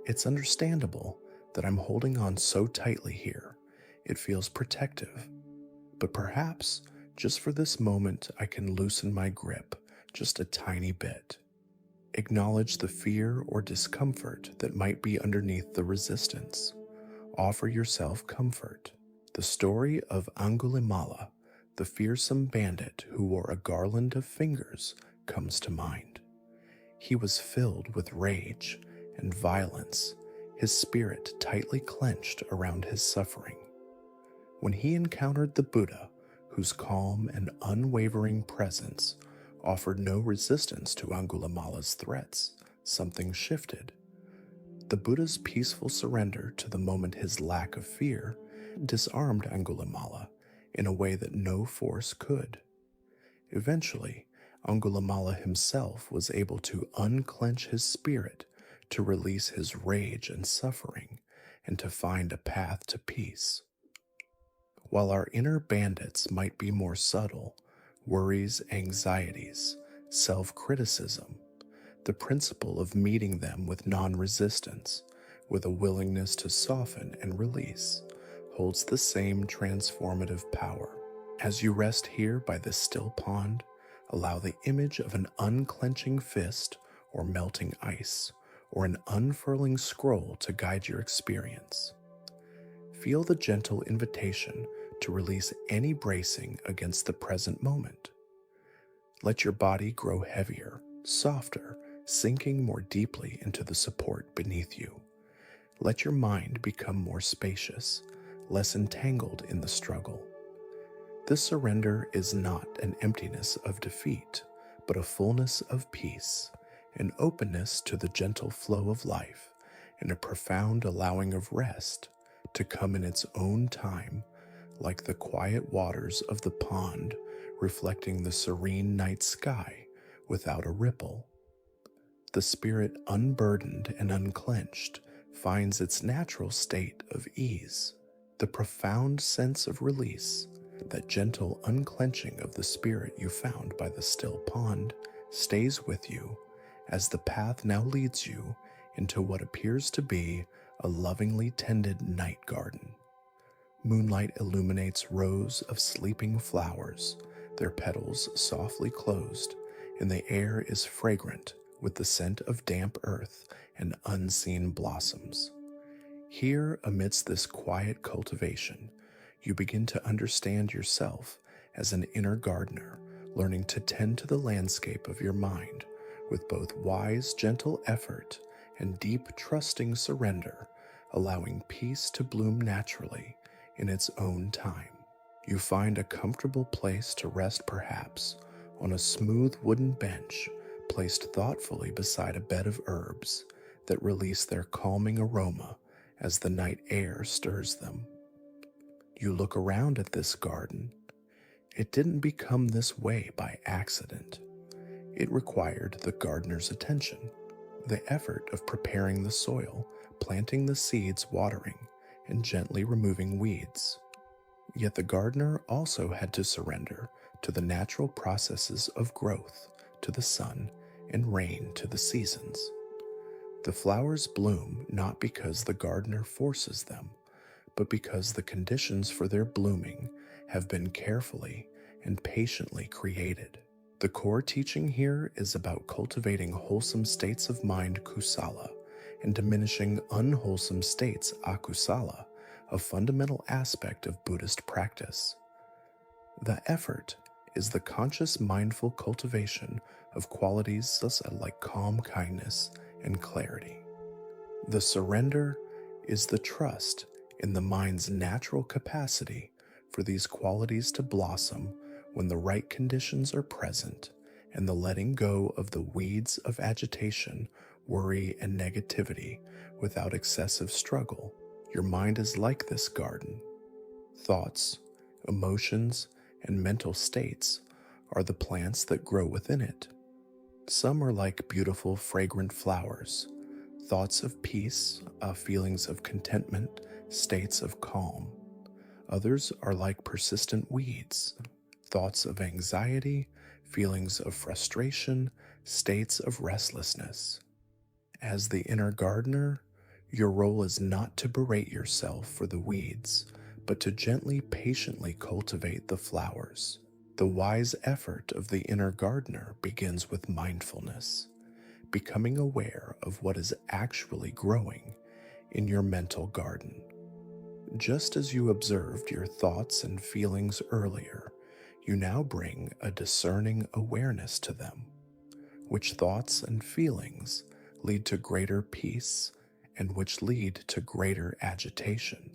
It's understandable that I'm holding on so tightly here. It feels protective, but perhaps just for this moment I can loosen my grip just a tiny bit. Acknowledge the fear or discomfort that might be underneath the resistance. Offer yourself comfort. The story of Angulimala, the fearsome bandit who wore a garland of fingers, comes to mind. He was filled with rage and violence, his spirit tightly clenched around his suffering. When he encountered the Buddha, whose calm and unwavering presence offered no resistance to Angulimala's threats, something shifted. The Buddha's peaceful surrender to the moment, his lack of fear, disarmed Angulimala in a way that no force could. Eventually, Angulimala himself was able to unclench his spirit, to release his rage and suffering, and to find a path to peace. While our inner bandits might be more subtle, worries, anxieties, self-criticism, the principle of meeting them with non-resistance, with a willingness to soften and release, holds the same transformative power. As you rest here by this still pond, allow the image of an unclenching fist or melting ice or an unfurling scroll to guide your experience. Feel the gentle invitation to release any bracing against the present moment. Let your body grow heavier, softer, sinking more deeply into the support beneath you. Let your mind become more spacious, less entangled in the struggle. This surrender is not an emptiness of defeat, but a fullness of peace, an openness to the gentle flow of life, and a profound allowing of rest to come in its own time, like the quiet waters of the pond reflecting the serene night sky without a ripple. The spirit unburdened and unclenched finds its natural state of ease. The profound sense of release, that gentle unclenching of the spirit you found by the still pond, stays with you as the path now leads you into what appears to be a lovingly tended night garden. Moonlight illuminates rows of sleeping flowers, their petals softly closed, and the air is fragrant with the scent of damp earth and unseen blossoms. Here, amidst this quiet cultivation, you begin to understand yourself as an inner gardener, learning to tend to the landscape of your mind with both wise, gentle effort and deep, trusting surrender, allowing peace to bloom naturally in its own time. You find a comfortable place to rest, perhaps on a smooth wooden bench placed thoughtfully beside a bed of herbs that release their calming aroma as the night air stirs them. You look around at this garden. It didn't become this way by accident. It required the gardener's attention, the effort of preparing the soil, planting the seeds, watering, and gently removing weeds. Yet the gardener also had to surrender to the natural processes of growth, to the sun, and rain, to the seasons. The flowers bloom not because the gardener forces them, but because the conditions for their blooming have been carefully and patiently created. The core teaching here is about cultivating wholesome states of mind, kusala, and diminishing unwholesome states, akusala, a fundamental aspect of Buddhist practice. The effort is the conscious, mindful cultivation of qualities like calm kindness and clarity. The surrender is the trust in the mind's natural capacity for these qualities to blossom when the right conditions are present, and the letting go of the weeds of agitation, worry, and negativity without excessive struggle. Your mind is like this garden. Thoughts, emotions, and mental states are the plants that grow within it. Some are like beautiful, fragrant flowers, thoughts of peace, feelings of contentment, states of calm. Others are like persistent weeds, thoughts of anxiety, feelings of frustration, states of restlessness. As the inner gardener, your role is not to berate yourself for the weeds, but to gently, patiently cultivate the flowers. The wise effort of the inner gardener begins with mindfulness, becoming aware of what is actually growing in your mental garden. Just as you observed your thoughts and feelings earlier, you now bring a discerning awareness to them. Which thoughts and feelings lead to greater peace and which lead to greater agitation?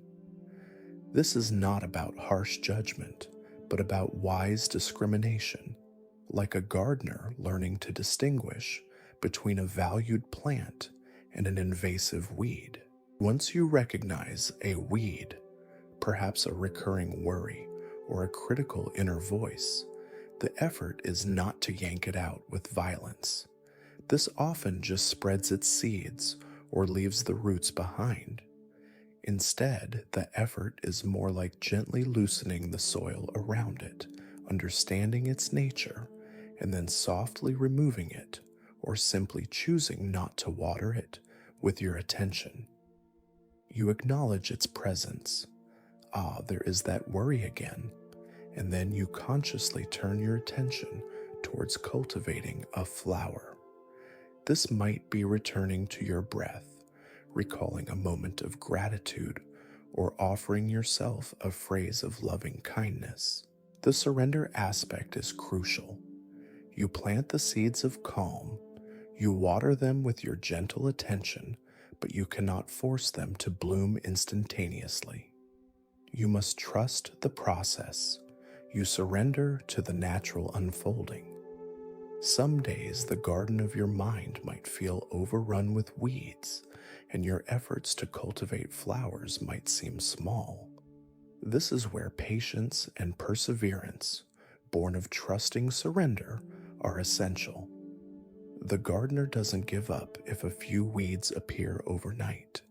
This is not about harsh judgment, but about wise discrimination, like a gardener learning to distinguish between a valued plant and an invasive weed. Once you recognize a weed, perhaps a recurring worry or a critical inner voice, the effort is not to yank it out with violence. This often just spreads its seeds or leaves the roots behind. Instead, the effort is more like gently loosening the soil around it, understanding its nature, and then softly removing it, or simply choosing not to water it with your attention. You acknowledge its presence. Ah, there is that worry again. And then you consciously turn your attention towards cultivating a flower. This might be returning to your breath, recalling a moment of gratitude, or offering yourself a phrase of loving kindness. The surrender aspect is crucial. You plant the seeds of calm, you water them with your gentle attention, but you cannot force them to bloom instantaneously. You must trust the process. You surrender to the natural unfolding. Some days the garden of your mind might feel overrun with weeds, and your efforts to cultivate flowers might seem small. This is where patience and perseverance, born of trusting surrender, are essential. The gardener doesn't give up if a few weeds appear overnight.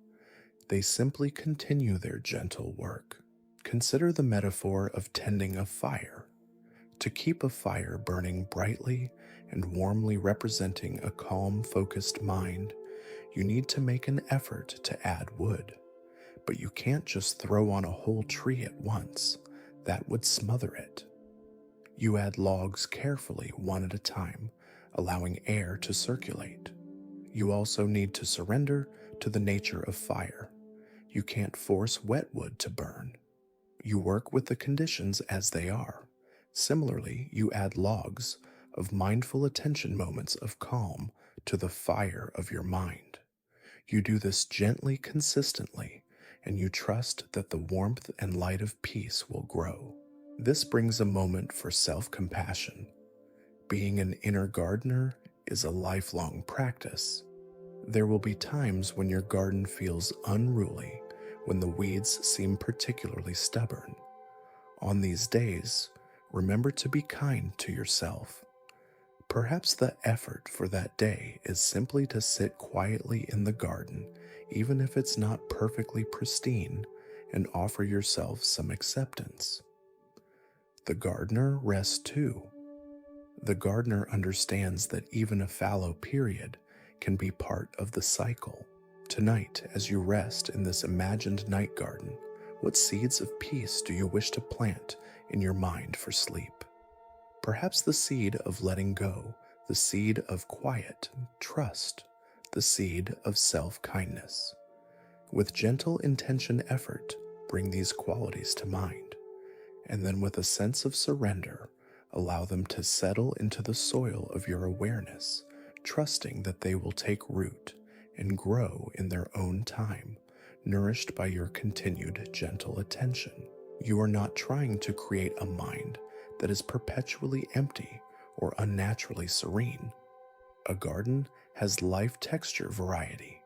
They simply continue their gentle work. Consider the metaphor of tending a fire. To keep a fire burning brightly and warmly representing a calm, focused mind, you need to make an effort to add wood. But you can't just throw on a whole tree at once. That would smother it. You add logs carefully, one at a time, allowing air to circulate. You also need to surrender to the nature of fire. You can't force wet wood to burn. You work with the conditions as they are. Similarly, you add logs of mindful attention moments of calm to the fire of your mind. You do this gently, consistently, and you trust that the warmth and light of peace will grow. This brings a moment for self-compassion. Being an inner gardener is a lifelong practice. There will be times when your garden feels unruly, when the weeds seem particularly stubborn. On these days, remember to be kind to yourself. Perhaps the effort for that day is simply to sit quietly in the garden, even if it's not perfectly pristine, and offer yourself some acceptance. The gardener rests too. The gardener understands that even a fallow period can be part of the cycle. Tonight, as you rest in this imagined night garden, what seeds of peace do you wish to plant in your mind for sleep? Perhaps the seed of letting go, the seed of quiet, trust, the seed of self-kindness. With gentle intention effort, bring these qualities to mind, and then with a sense of surrender, allow them to settle into the soil of your awareness, trusting that they will take root and grow in their own time, nourished by your continued gentle attention. You are not trying to create a mind that is perpetually empty or unnaturally serene. A garden has life texture variety,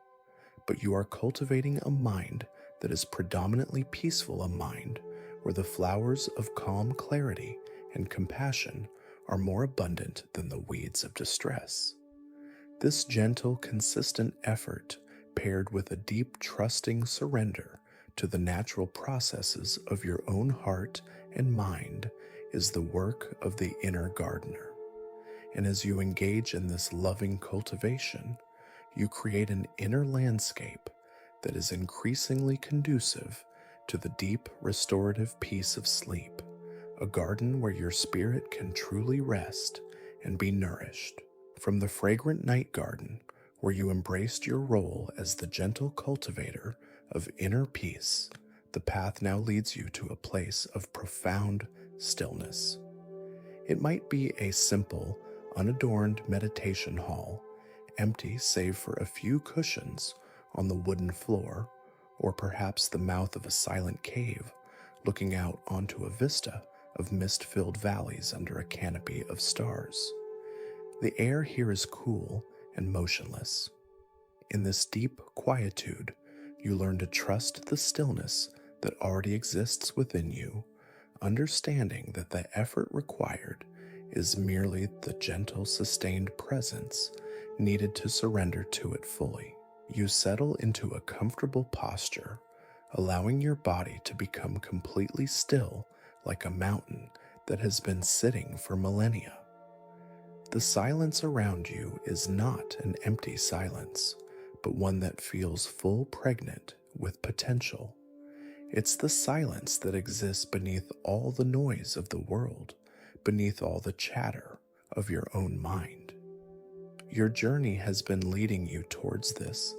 but you are cultivating a mind that is predominantly peaceful, a mind where the flowers of calm clarity and compassion are more abundant than the weeds of distress. This gentle, consistent effort, paired with a deep, trusting surrender to the natural processes of your own heart and mind, is the work of the inner gardener. And as you engage in this loving cultivation, you create an inner landscape that is increasingly conducive to the deep, restorative peace of sleep, a garden where your spirit can truly rest and be nourished. From the fragrant night garden, where you embraced your role as the gentle cultivator of inner peace, the path now leads you to a place of profound stillness. It might be a simple, unadorned meditation hall, empty save for a few cushions on the wooden floor, or perhaps the mouth of a silent cave looking out onto a vista of mist-filled valleys under a canopy of stars. The air here is cool and motionless. In this deep quietude, you learn to trust the stillness that already exists within you, understanding that the effort required is merely the gentle, sustained presence needed to surrender to it fully. You settle into a comfortable posture, allowing your body to become completely still like a mountain that has been sitting for millennia. The silence around you is not an empty silence, but one that feels full pregnant with potential. It's the silence that exists beneath all the noise of the world, beneath all the chatter of your own mind. Your journey has been leading you towards this,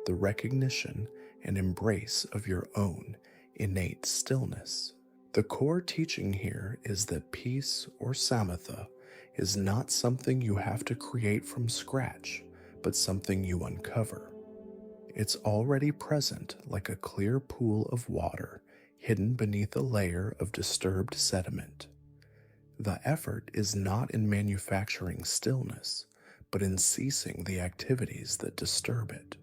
the recognition and embrace of your own innate stillness. The core teaching here is that peace or samatha is not something you have to create from scratch, but something you uncover. It's already present like a clear pool of water hidden beneath a layer of disturbed sediment. The effort is not in manufacturing stillness, but in ceasing the activities that disturb it.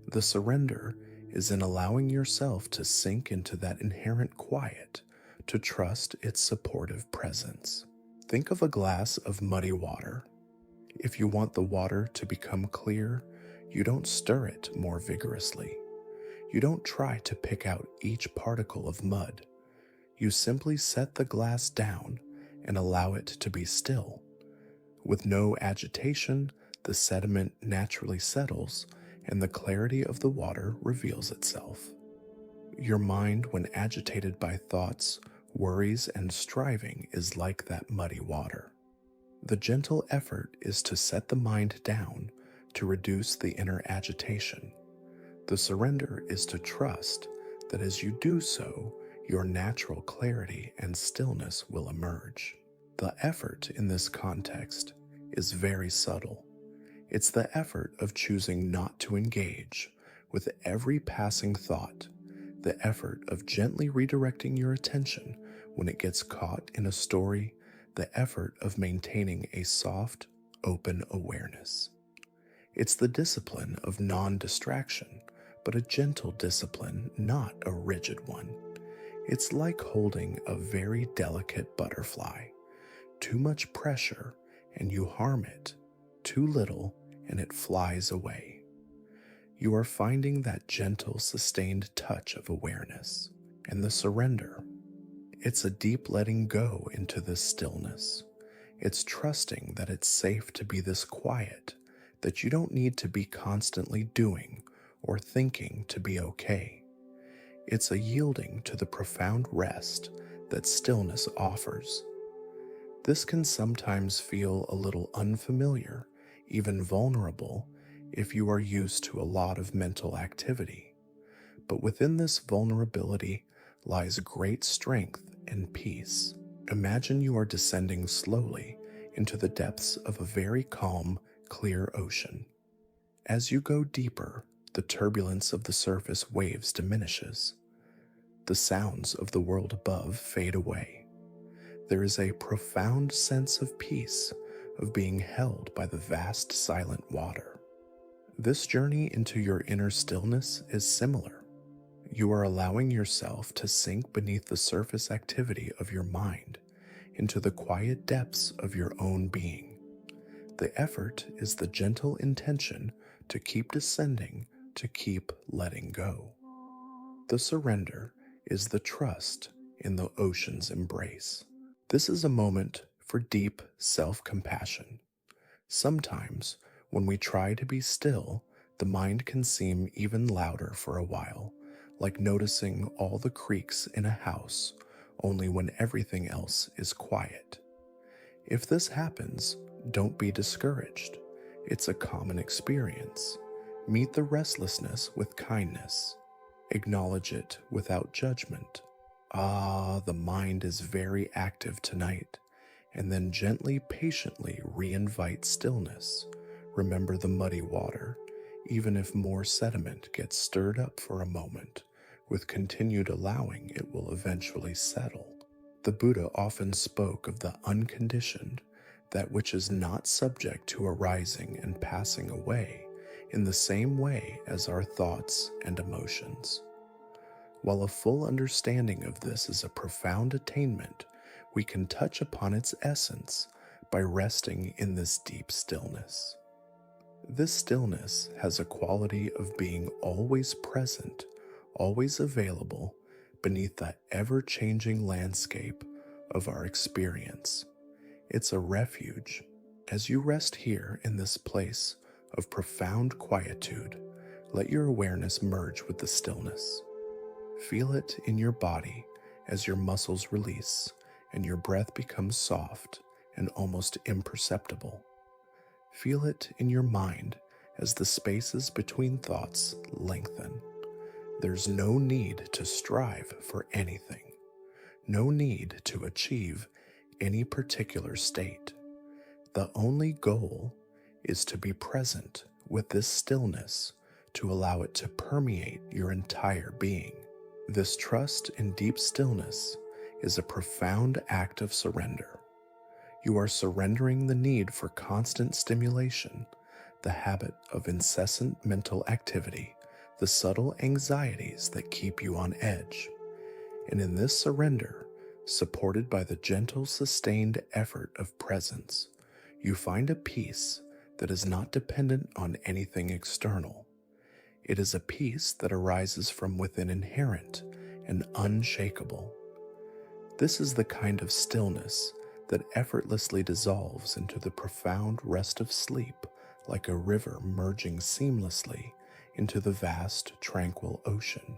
The surrender is in allowing yourself to sink into that inherent quiet, to trust its supportive presence. Think of a glass of muddy water. If you want the water to become clear, you don't stir it more vigorously. You don't try to pick out each particle of mud. You simply set the glass down and allow it to be still. With no agitation, the sediment naturally settles and the clarity of the water reveals itself. Your mind, when agitated by thoughts, worries, and striving, is like that muddy water. The gentle effort is to set the mind down, to reduce the inner agitation. The surrender is to trust that as you do so, your natural clarity and stillness will emerge. The effort in this context is very subtle. It's the effort of choosing not to engage with every passing thought, the effort of gently redirecting your attention when it gets caught in a story, the effort of maintaining a soft, open awareness. It's the discipline of non-distraction, but a gentle discipline, not a rigid one. It's like holding a very delicate butterfly. Too much pressure and you harm it, too little and it flies away. You are finding that gentle, sustained touch of awareness and the surrender. It's a deep letting go into this stillness. It's trusting that it's safe to be this quiet, that you don't need to be constantly doing or thinking to be okay. It's a yielding to the profound rest that stillness offers. This can sometimes feel a little unfamiliar, even vulnerable, if you are used to a lot of mental activity. But within this vulnerability lies great strength and peace. Imagine you are descending slowly into the depths of a very calm, clear ocean. As you go deeper, the turbulence of the surface waves diminishes. The sounds of the world above fade away. There is a profound sense of peace, of being held by the vast silent water. This journey into your inner stillness is similar. You are allowing yourself to sink beneath the surface activity of your mind, into the quiet depths of your own being. The effort is the gentle intention to keep descending, to keep letting go. The surrender is the trust in the ocean's embrace. This is a moment for deep self-compassion. Sometimes, when we try to be still, the mind can seem even louder for a while, like noticing all the creaks in a house, only when everything else is quiet. If this happens, don't be discouraged. It's a common experience. Meet the restlessness with kindness. Acknowledge it without judgment. The mind is very active tonight. And then gently, patiently re-invite stillness. Remember the muddy water, even if more sediment gets stirred up for a moment, With continued allowing, it will eventually settle. The Buddha often spoke of the unconditioned, that which is not subject to arising and passing away, in the same way as our thoughts and emotions. While a full understanding of this is a profound attainment, we can touch upon its essence by resting in this deep stillness. This stillness has a quality of being always present, always available, beneath the ever-changing landscape of our experience. It's a refuge. As you rest here in this place of profound quietude, let your awareness merge with the stillness. Feel it in your body as your muscles release and your breath becomes soft and almost imperceptible. Feel it in your mind as the spaces between thoughts lengthen. There's no need to strive for anything, no need to achieve any particular state. The only goal is to be present with this stillness, to allow it to permeate your entire being. This trust in deep stillness is a profound act of surrender. You are surrendering the need for constant stimulation, the habit of incessant mental activity, the subtle anxieties that keep you on edge. And in this surrender, supported by the gentle, sustained effort of presence, you find a peace that is not dependent on anything external. It is a peace that arises from within, inherent and unshakable. This is the kind of stillness that effortlessly dissolves into the profound rest of sleep, like a river merging seamlessly into the vast, tranquil ocean.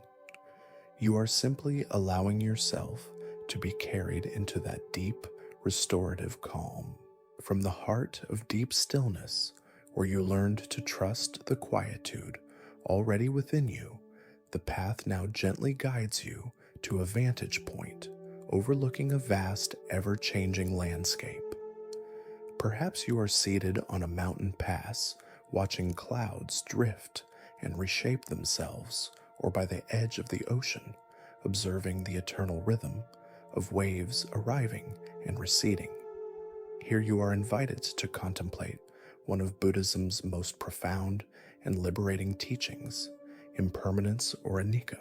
You are simply allowing yourself to be carried into that deep, restorative calm. From the heart of deep stillness, where you learned to trust the quietude already within you, the path now gently guides you to a vantage point overlooking a vast, ever-changing landscape. Perhaps you are seated on a mountain pass, watching clouds drift and reshape themselves, or by the edge of the ocean, observing the eternal rhythm of waves arriving and receding. Here you are invited to contemplate one of Buddhism's most profound and liberating teachings, impermanence or anicca.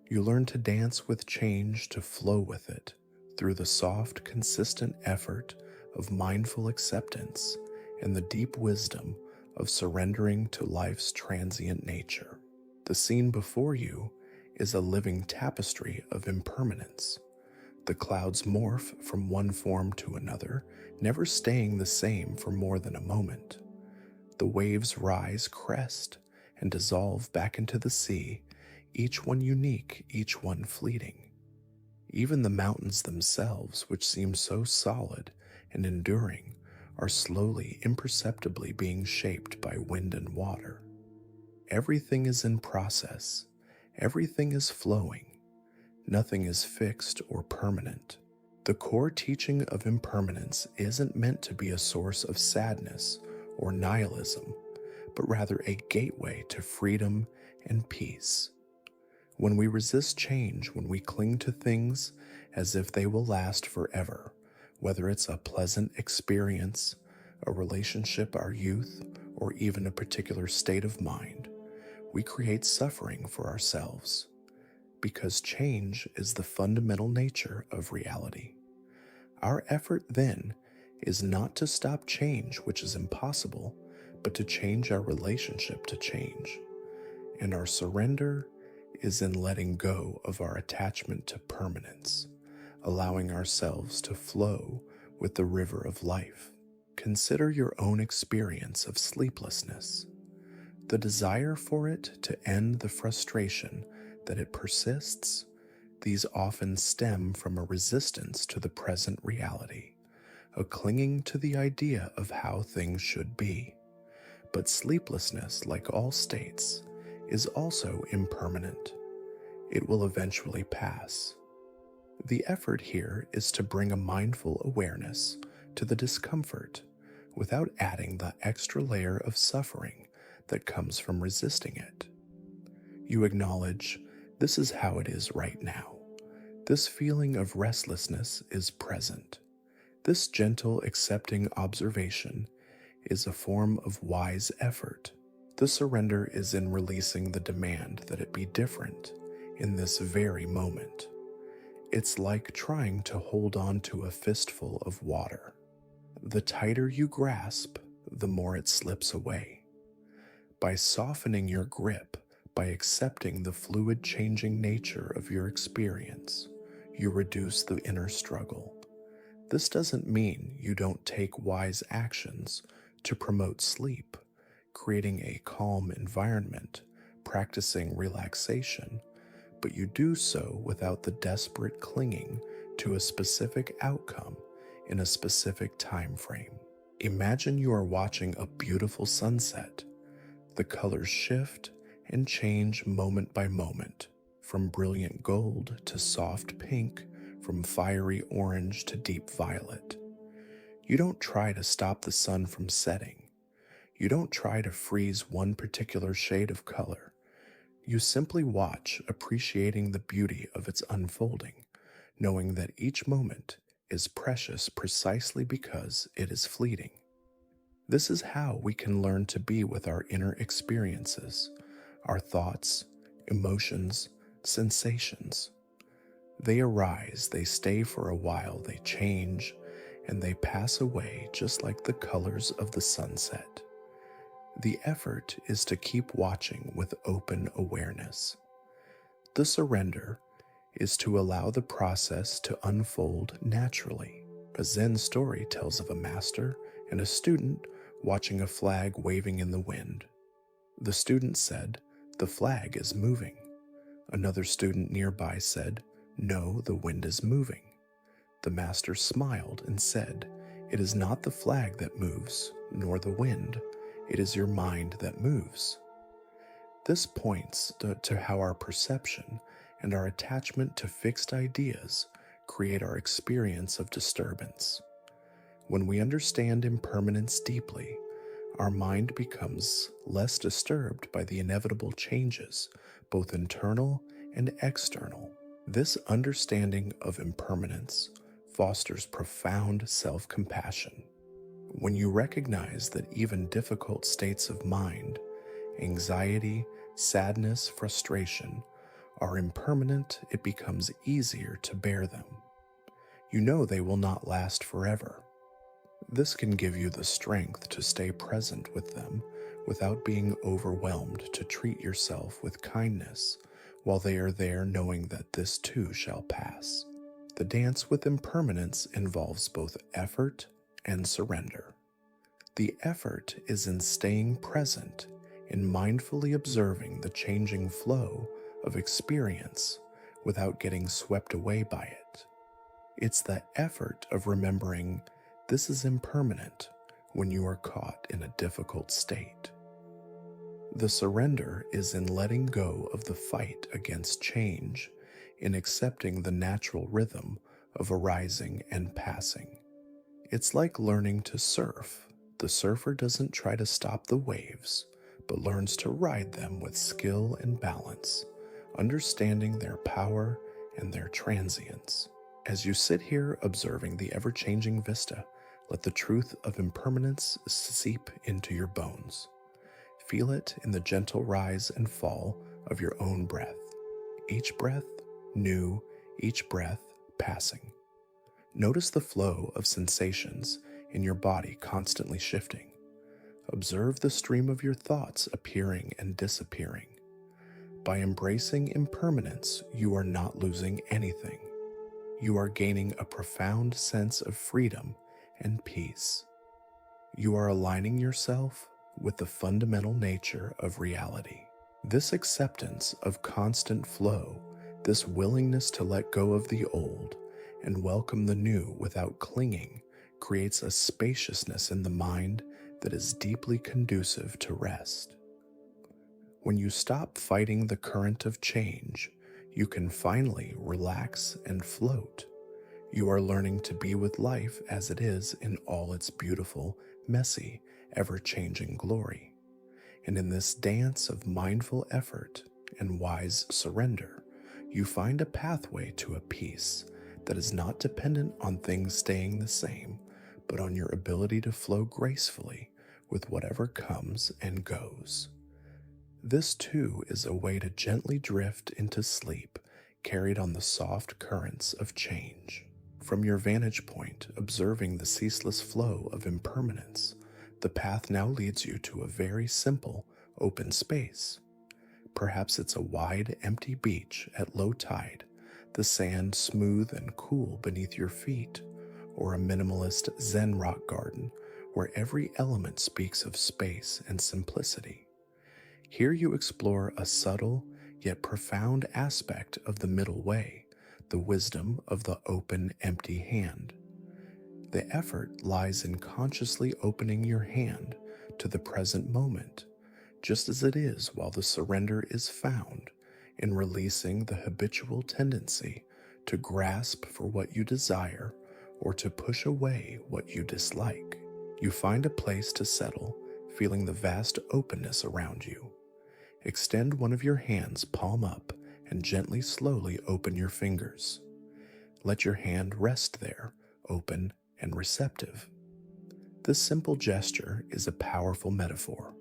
You learn to dance with change, to flow with it, through the soft, consistent effort of mindful acceptance and the deep wisdom of surrendering to life's transient nature. The scene before you is a living tapestry of impermanence. The clouds morph from one form to another, never staying the same for more than a moment. The waves rise, crest, and dissolve back into the sea, each one unique, each one fleeting. Even the mountains themselves, which seem so solid and enduring, are slowly, imperceptibly being shaped by wind and water. Everything is in process. Everything is flowing. Nothing is fixed or permanent. The core teaching of impermanence isn't meant to be a source of sadness or nihilism, but rather a gateway to freedom and peace. When we resist change, when we cling to things as if they will last forever, whether it's a pleasant experience, a relationship, our youth, or even a particular state of mind, we create suffering for ourselves, because change is the fundamental nature of reality. Our effort then is not to stop change, which is impossible, but to change our relationship to change. And our surrender is in letting go of our attachment to permanence, allowing ourselves to flow with the river of life. Consider your own experience of sleeplessness. The desire for it to end, the frustration that it persists, these often stem from a resistance to the present reality, a clinging to the idea of how things should be. But sleeplessness, like all states, is also impermanent. It will eventually pass. The effort here is to bring a mindful awareness to the discomfort without adding the extra layer of suffering that comes from resisting it. You acknowledge This is how it is right now. This feeling of restlessness is present. This gentle, accepting observation is a form of wise effort. The surrender is in releasing the demand that it be different in this very moment. It's like trying to hold on to a fistful of water. The tighter you grasp, the more it slips away. By softening your grip, by accepting the fluid changing nature of your experience, you reduce the inner struggle. This doesn't mean you don't take wise actions to promote sleep, creating a calm environment, practicing relaxation, but you do so without the desperate clinging to a specific outcome in a specific time frame. Imagine you are watching a beautiful sunset. The colors shift and change moment by moment, from brilliant gold to soft pink, from fiery orange to deep violet. You don't try to stop the sun from setting. You don't try to freeze one particular shade of color. You simply watch, appreciating the beauty of its unfolding, knowing that each moment is precious precisely because it is fleeting. This is how we can learn to be with our inner experiences, our thoughts, emotions, sensations. They arise, they stay for a while, they change, and they pass away just like the colors of the sunset. The effort is to keep watching with open awareness. The surrender is to allow the process to unfold naturally. A Zen story tells of a master and a student watching a flag waving in the wind. The student said, "The flag is moving." Another student nearby said, "No, the wind is moving." The master smiled and said, "It is not the flag that moves, nor the wind. It is your mind that moves." This points to how our perception and our attachment to fixed ideas create our experience of disturbance. When we understand impermanence deeply, our mind becomes less disturbed by the inevitable changes, both internal and external. This understanding of impermanence fosters profound self-compassion. When you recognize that even difficult states of mind, anxiety, sadness, frustration, are impermanent, it becomes easier to bear them. You know they will not last forever. This can give you the strength to stay present with them without being overwhelmed, to treat yourself with kindness while they are there, knowing that this too shall pass. The dance with impermanence involves both effort and surrender. The effort is in staying present, in mindfully observing the changing flow of experience without getting swept away by it. It's the effort of remembering this is impermanent when you are caught in a difficult state. The surrender is in letting go of the fight against change, in accepting the natural rhythm of arising and passing. It's like learning to surf. The surfer doesn't try to stop the waves, but learns to ride them with skill and balance, understanding their power and their transience. As you sit here observing the ever-changing vista, let the truth of impermanence seep into your bones. Feel it in the gentle rise and fall of your own breath. Each breath new, each breath passing. Notice the flow of sensations in your body constantly shifting. Observe the stream of your thoughts appearing and disappearing. By embracing impermanence, you are not losing anything. You are gaining a profound sense of freedom and peace. You are aligning yourself with the fundamental nature of reality. This acceptance of constant flow, this willingness to let go of the old and welcome the new without clinging, creates a spaciousness in the mind that is deeply conducive to rest. When you stop fighting the current of change, you can finally relax and float. You are learning to be with life as it is in all its beautiful, messy, ever-changing glory. And in this dance of mindful effort and wise surrender, you find a pathway to a peace that is not dependent on things staying the same, but on your ability to flow gracefully with whatever comes and goes. This too is a way to gently drift into sleep, carried on the soft currents of change. From your vantage point, observing the ceaseless flow of impermanence, the path now leads you to a very simple, open space. Perhaps it's a wide, empty beach at low tide, the sand smooth and cool beneath your feet, or a minimalist Zen rock garden where every element speaks of space and simplicity. Here you explore a subtle yet profound aspect of the middle way, the wisdom of the open, empty hand. The effort lies in consciously opening your hand to the present moment, just as it is, while the surrender is found in releasing the habitual tendency to grasp for what you desire or to push away what you dislike. You find a place to settle, feeling the vast openness around you. Extend one of your hands palm up and gently, slowly open your fingers. Let your hand rest there, open and receptive. This simple gesture is a powerful metaphor.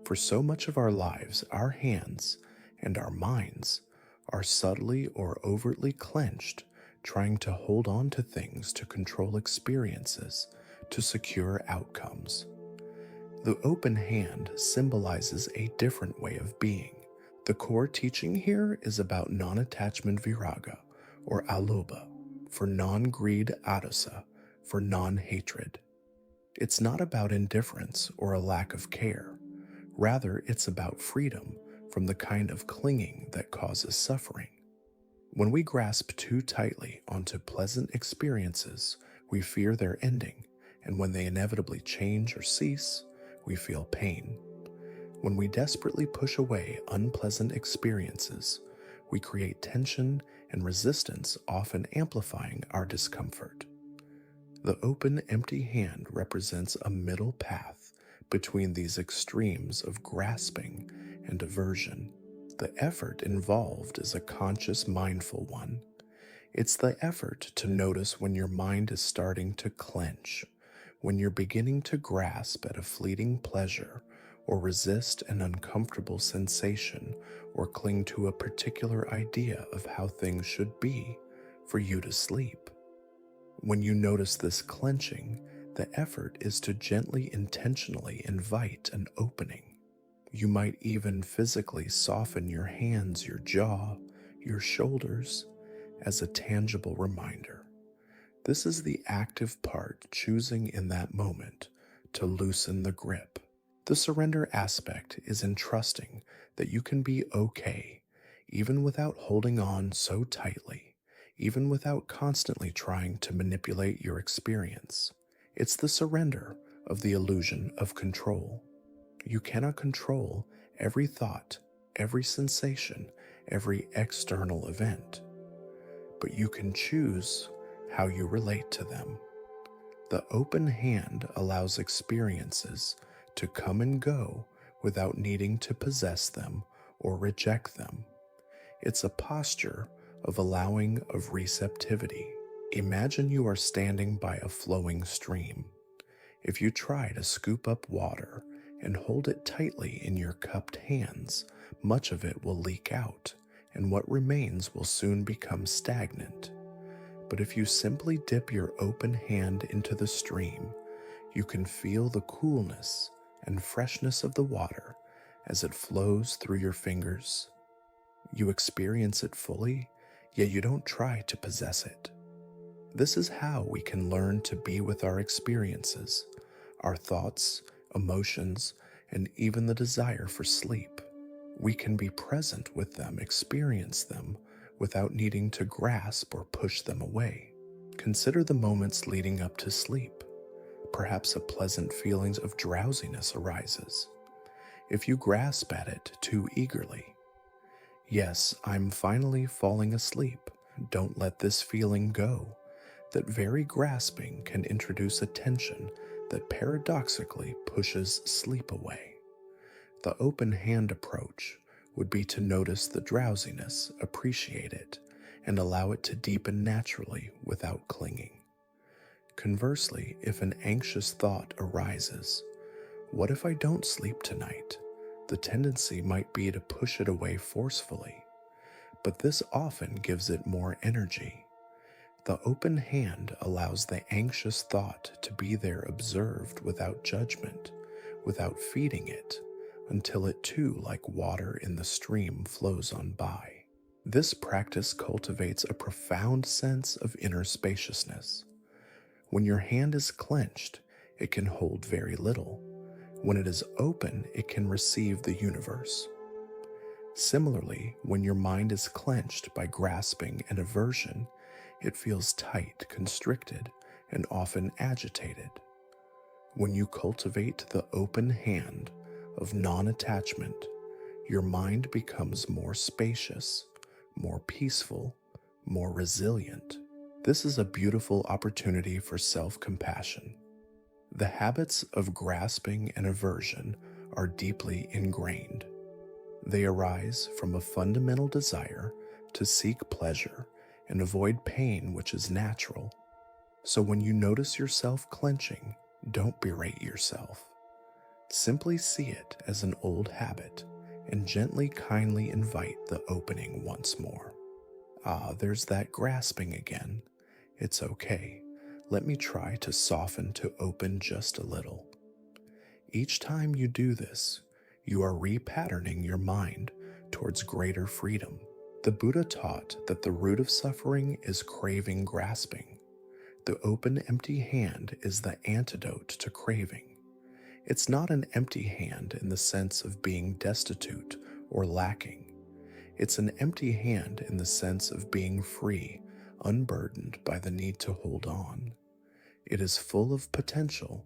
For so much of our lives, our hands and our minds are subtly or overtly clenched, trying to hold on to things, to control experiences, to secure outcomes. The open hand symbolizes a different way of being. The core teaching here is about non-attachment viraga, or aloba, for non-greed adasa, for non-hatred. It's not about indifference or a lack of care. Rather, it's about freedom from the kind of clinging that causes suffering. When we grasp too tightly onto pleasant experiences, we fear their ending, and when they inevitably change or cease, we feel pain. When we desperately push away unpleasant experiences, we create tension and resistance, often amplifying our discomfort. The open, empty hand represents a middle path between these extremes of grasping and aversion. The effort involved is a conscious, mindful one. It's the effort to notice when your mind is starting to clench, when you're beginning to grasp at a fleeting pleasure, or resist an uncomfortable sensation, or cling to a particular idea of how things should be for you to sleep. When you notice this clenching, the effort is to gently, intentionally invite an opening. You might even physically soften your hands, your jaw, your shoulders, as a tangible reminder. This is the active part, choosing in that moment to loosen the grip. The surrender aspect is entrusting that you can be okay, even without holding on so tightly, even without constantly trying to manipulate your experience. It's the surrender of the illusion of control. You cannot control every thought, every sensation, every external event, but you can choose how you relate to them. The open hand allows experiences to come and go without needing to possess them or reject them. It's a posture of allowing, of receptivity. Imagine you are standing by a flowing stream. If you try to scoop up water and hold it tightly in your cupped hands, much of it will leak out, and what remains will soon become stagnant. But if you simply dip your open hand into the stream, you can feel the coolness and freshness of the water as it flows through your fingers. You experience it fully, yet you don't try to possess it. This is how we can learn to be with our experiences, our thoughts, emotions, and even the desire for sleep. We can be present with them, experience them, without needing to grasp or push them away. Consider the moments leading up to sleep. Perhaps a pleasant feeling of drowsiness arises. If you grasp at it too eagerly, yes, I'm finally falling asleep, don't let this feeling go. That very grasping can introduce a tension that paradoxically pushes sleep away. The open hand approach, would be to notice the drowsiness, appreciate it, and allow it to deepen naturally without clinging. Conversely, if an anxious thought arises, what if I don't sleep tonight? The tendency might be to push it away forcefully, but this often gives it more energy. The open hand allows the anxious thought to be there observed without judgment, without feeding it, until it too, like water in the stream, flows on by. This practice cultivates a profound sense of inner spaciousness. When your hand is clenched, it can hold very little. When it is open, it can receive the universe. Similarly, when your mind is clenched by grasping and aversion, it feels tight, constricted, and often agitated. When you cultivate the open hand of non-attachment, your mind becomes more spacious, more peaceful, more resilient. This is a beautiful opportunity for self-compassion. The habits of grasping and aversion are deeply ingrained. They arise from a fundamental desire to seek pleasure and avoid pain, which is natural. So when you notice yourself clenching, don't berate yourself. Simply see it as an old habit and gently, kindly invite the opening once more. There's that grasping again. It's okay. Let me try to soften to open just a little. Each time you do this, you are repatterning your mind towards greater freedom. The Buddha taught that the root of suffering is craving grasping. The open, empty hand is the antidote to craving. It's not an empty hand in the sense of being destitute or lacking. It's an empty hand in the sense of being free, unburdened by the need to hold on. It is full of potential,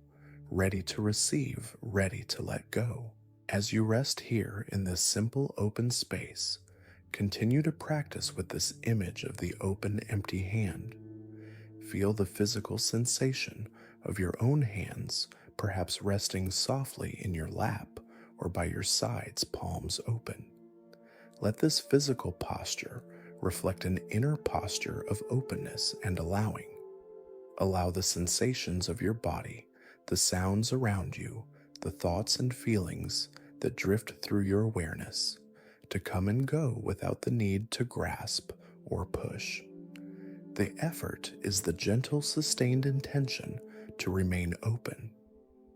ready to receive, ready to let go. As you rest here in this simple open space, continue to practice with this image of the open, empty hand. Feel the physical sensation of your own hands, perhaps resting softly in your lap or by your sides, palms open. Let this physical posture reflect an inner posture of openness and allowing. Allow the sensations of your body, the sounds around you, the thoughts and feelings that drift through your awareness to come and go without the need to grasp or push. The effort is the gentle, sustained intention to remain open.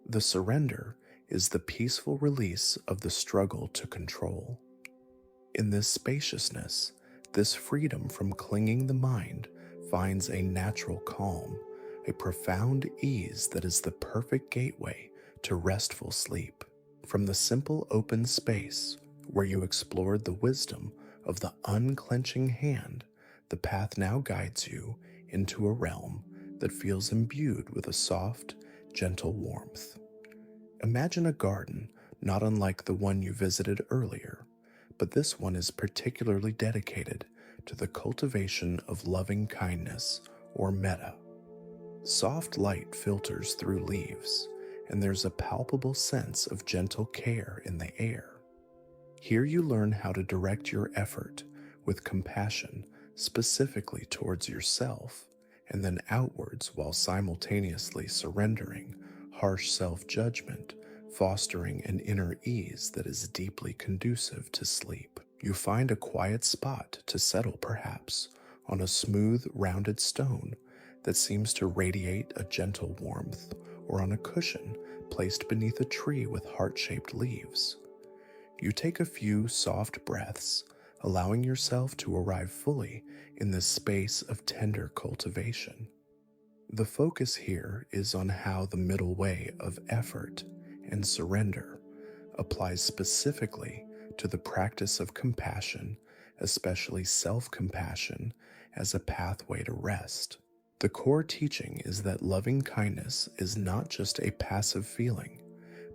The surrender is the peaceful release of the struggle to control. In this spaciousness, this freedom from clinging the mind finds a natural calm, a profound ease that is the perfect gateway to restful sleep. From the simple open space where you explored the wisdom of the unclenching hand, the path now guides you into a realm that feels imbued with a soft, gentle warmth. Imagine a garden not unlike the one you visited earlier, but this one is particularly dedicated to the cultivation of loving kindness, or metta. Soft light filters through leaves, and there's a palpable sense of gentle care in the air. Here you learn how to direct your effort with compassion specifically towards yourself, and then outwards while simultaneously surrendering harsh self-judgment, fostering an inner ease that is deeply conducive to sleep. You find a quiet spot to settle, perhaps, on a smooth, rounded stone that seems to radiate a gentle warmth, or on a cushion placed beneath a tree with heart-shaped leaves. You take a few soft breaths, allowing yourself to arrive fully in this space of tender cultivation. The focus here is on how the middle way of effort and surrender applies specifically to the practice of compassion, especially self-compassion, as a pathway to rest. The core teaching is that loving kindness is not just a passive feeling,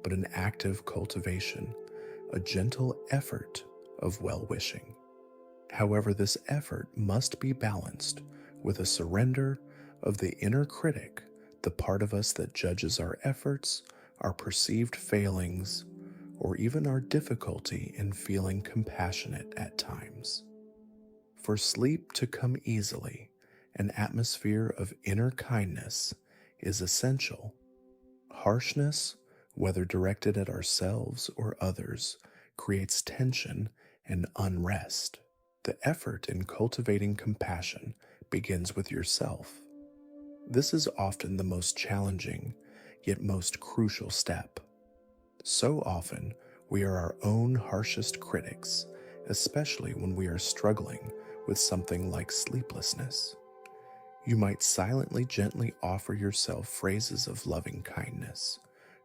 but an active cultivation, a gentle effort of well-wishing. However, this effort must be balanced with a surrender of the inner critic, the part of us that judges our efforts, our perceived failings, or even our difficulty in feeling compassionate at times. For sleep to come easily, an atmosphere of inner kindness is essential. Harshness, whether directed at ourselves or others, creates tension and unrest. The effort in cultivating compassion begins with yourself. This is often the most challenging, yet most crucial step. So often, we are our own harshest critics, especially when we are struggling with something like sleeplessness. You might silently, gently offer yourself phrases of loving kindness.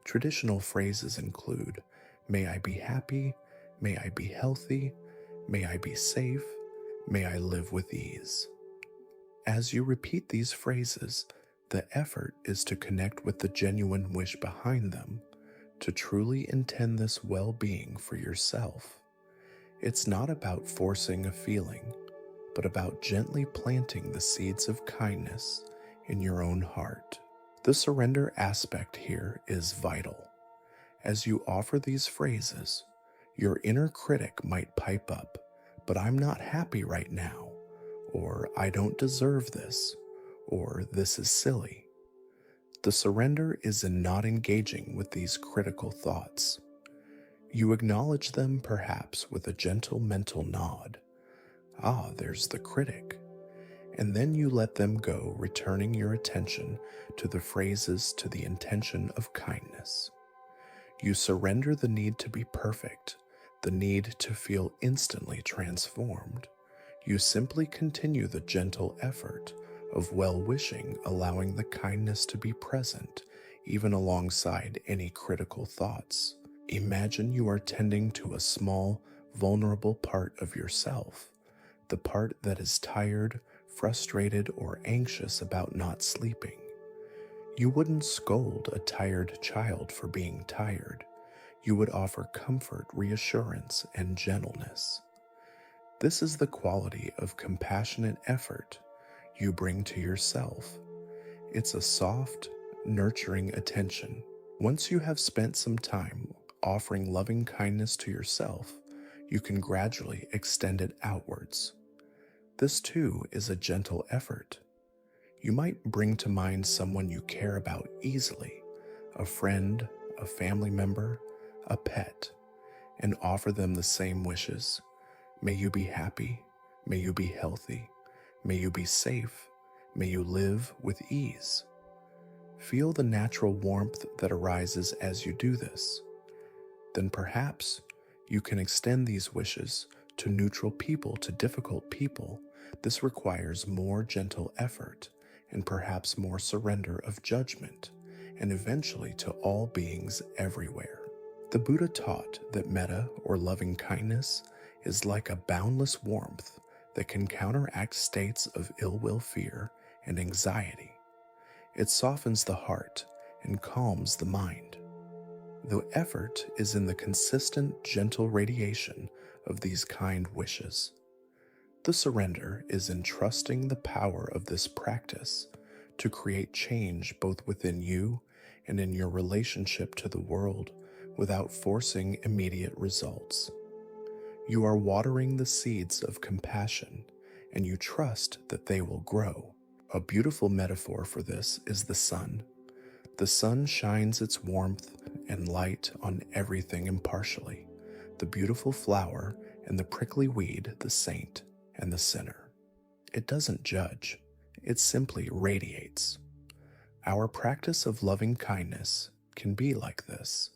Traditional phrases include, "May I be happy, may I be healthy, may I be safe, may I live with ease." As you repeat these phrases, the effort is to connect with the genuine wish behind them, to truly intend this well-being for yourself. It's not about forcing a feeling, but about gently planting the seeds of kindness in your own heart. The surrender aspect here is vital. As you offer these phrases, your inner critic might pipe up, "But I'm not happy right now," or "I don't deserve this," or "This is silly." The surrender is in not engaging with these critical thoughts. You acknowledge them perhaps with a gentle mental nod. "Ah, there's the critic." And then you let them go, returning your attention to the phrases to the intention of kindness. You surrender the need to be perfect, the need to feel instantly transformed. You simply continue the gentle effort of well-wishing, allowing the kindness to be present, even alongside any critical thoughts. Imagine you are tending to a small, vulnerable part of yourself, the part that is tired, frustrated, or anxious about not sleeping. You wouldn't scold a tired child for being tired. You would offer comfort, reassurance, and gentleness. This is the quality of compassionate effort you bring to yourself. It's a soft, nurturing attention. Once you have spent some time offering loving kindness to yourself, you can gradually extend it outwards. This too is a gentle effort. You might bring to mind someone you care about easily, a friend, a family member, a pet, and offer them the same wishes. May you be happy, may you be healthy, may you be safe, may you live with ease. Feel the natural warmth that arises as you do this. Then perhaps you can extend these wishes to neutral people, to difficult people. This requires more gentle effort and perhaps more surrender of judgment, and eventually to all beings everywhere. The Buddha taught that metta, or loving kindness, is like a boundless warmth that can counteract states of ill will, fear, and anxiety. It softens the heart and calms the mind. The effort is in the consistent, gentle radiation of these kind wishes. The surrender is in trusting the power of this practice to create change both within you and in your relationship to the world without forcing immediate results. You are watering the seeds of compassion, and you trust that they will grow. A beautiful metaphor for this is the sun. The sun shines its warmth and light on everything impartially, the beautiful flower and the prickly weed, the saint and the sinner. It doesn't judge, it simply radiates. Our practice of loving kindness can be like this.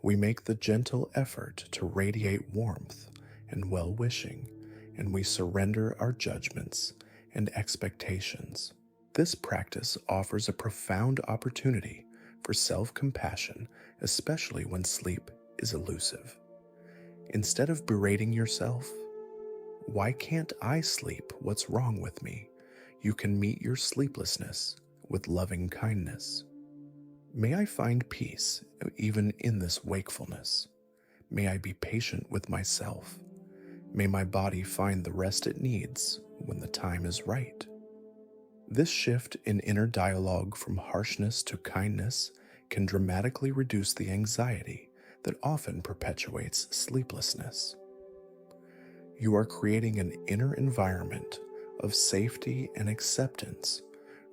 We make the gentle effort to radiate warmth and well-wishing, and we surrender our judgments and expectations. This practice offers a profound opportunity for self-compassion, especially when sleep is elusive. Instead of berating yourself, "Why can't I sleep? What's wrong with me?" you can meet your sleeplessness with loving kindness. May I find peace even in this wakefulness. May I be patient with myself. May my body find the rest it needs when the time is right. This shift in inner dialogue from harshness to kindness can dramatically reduce the anxiety that often perpetuates sleeplessness. You are creating an inner environment of safety and acceptance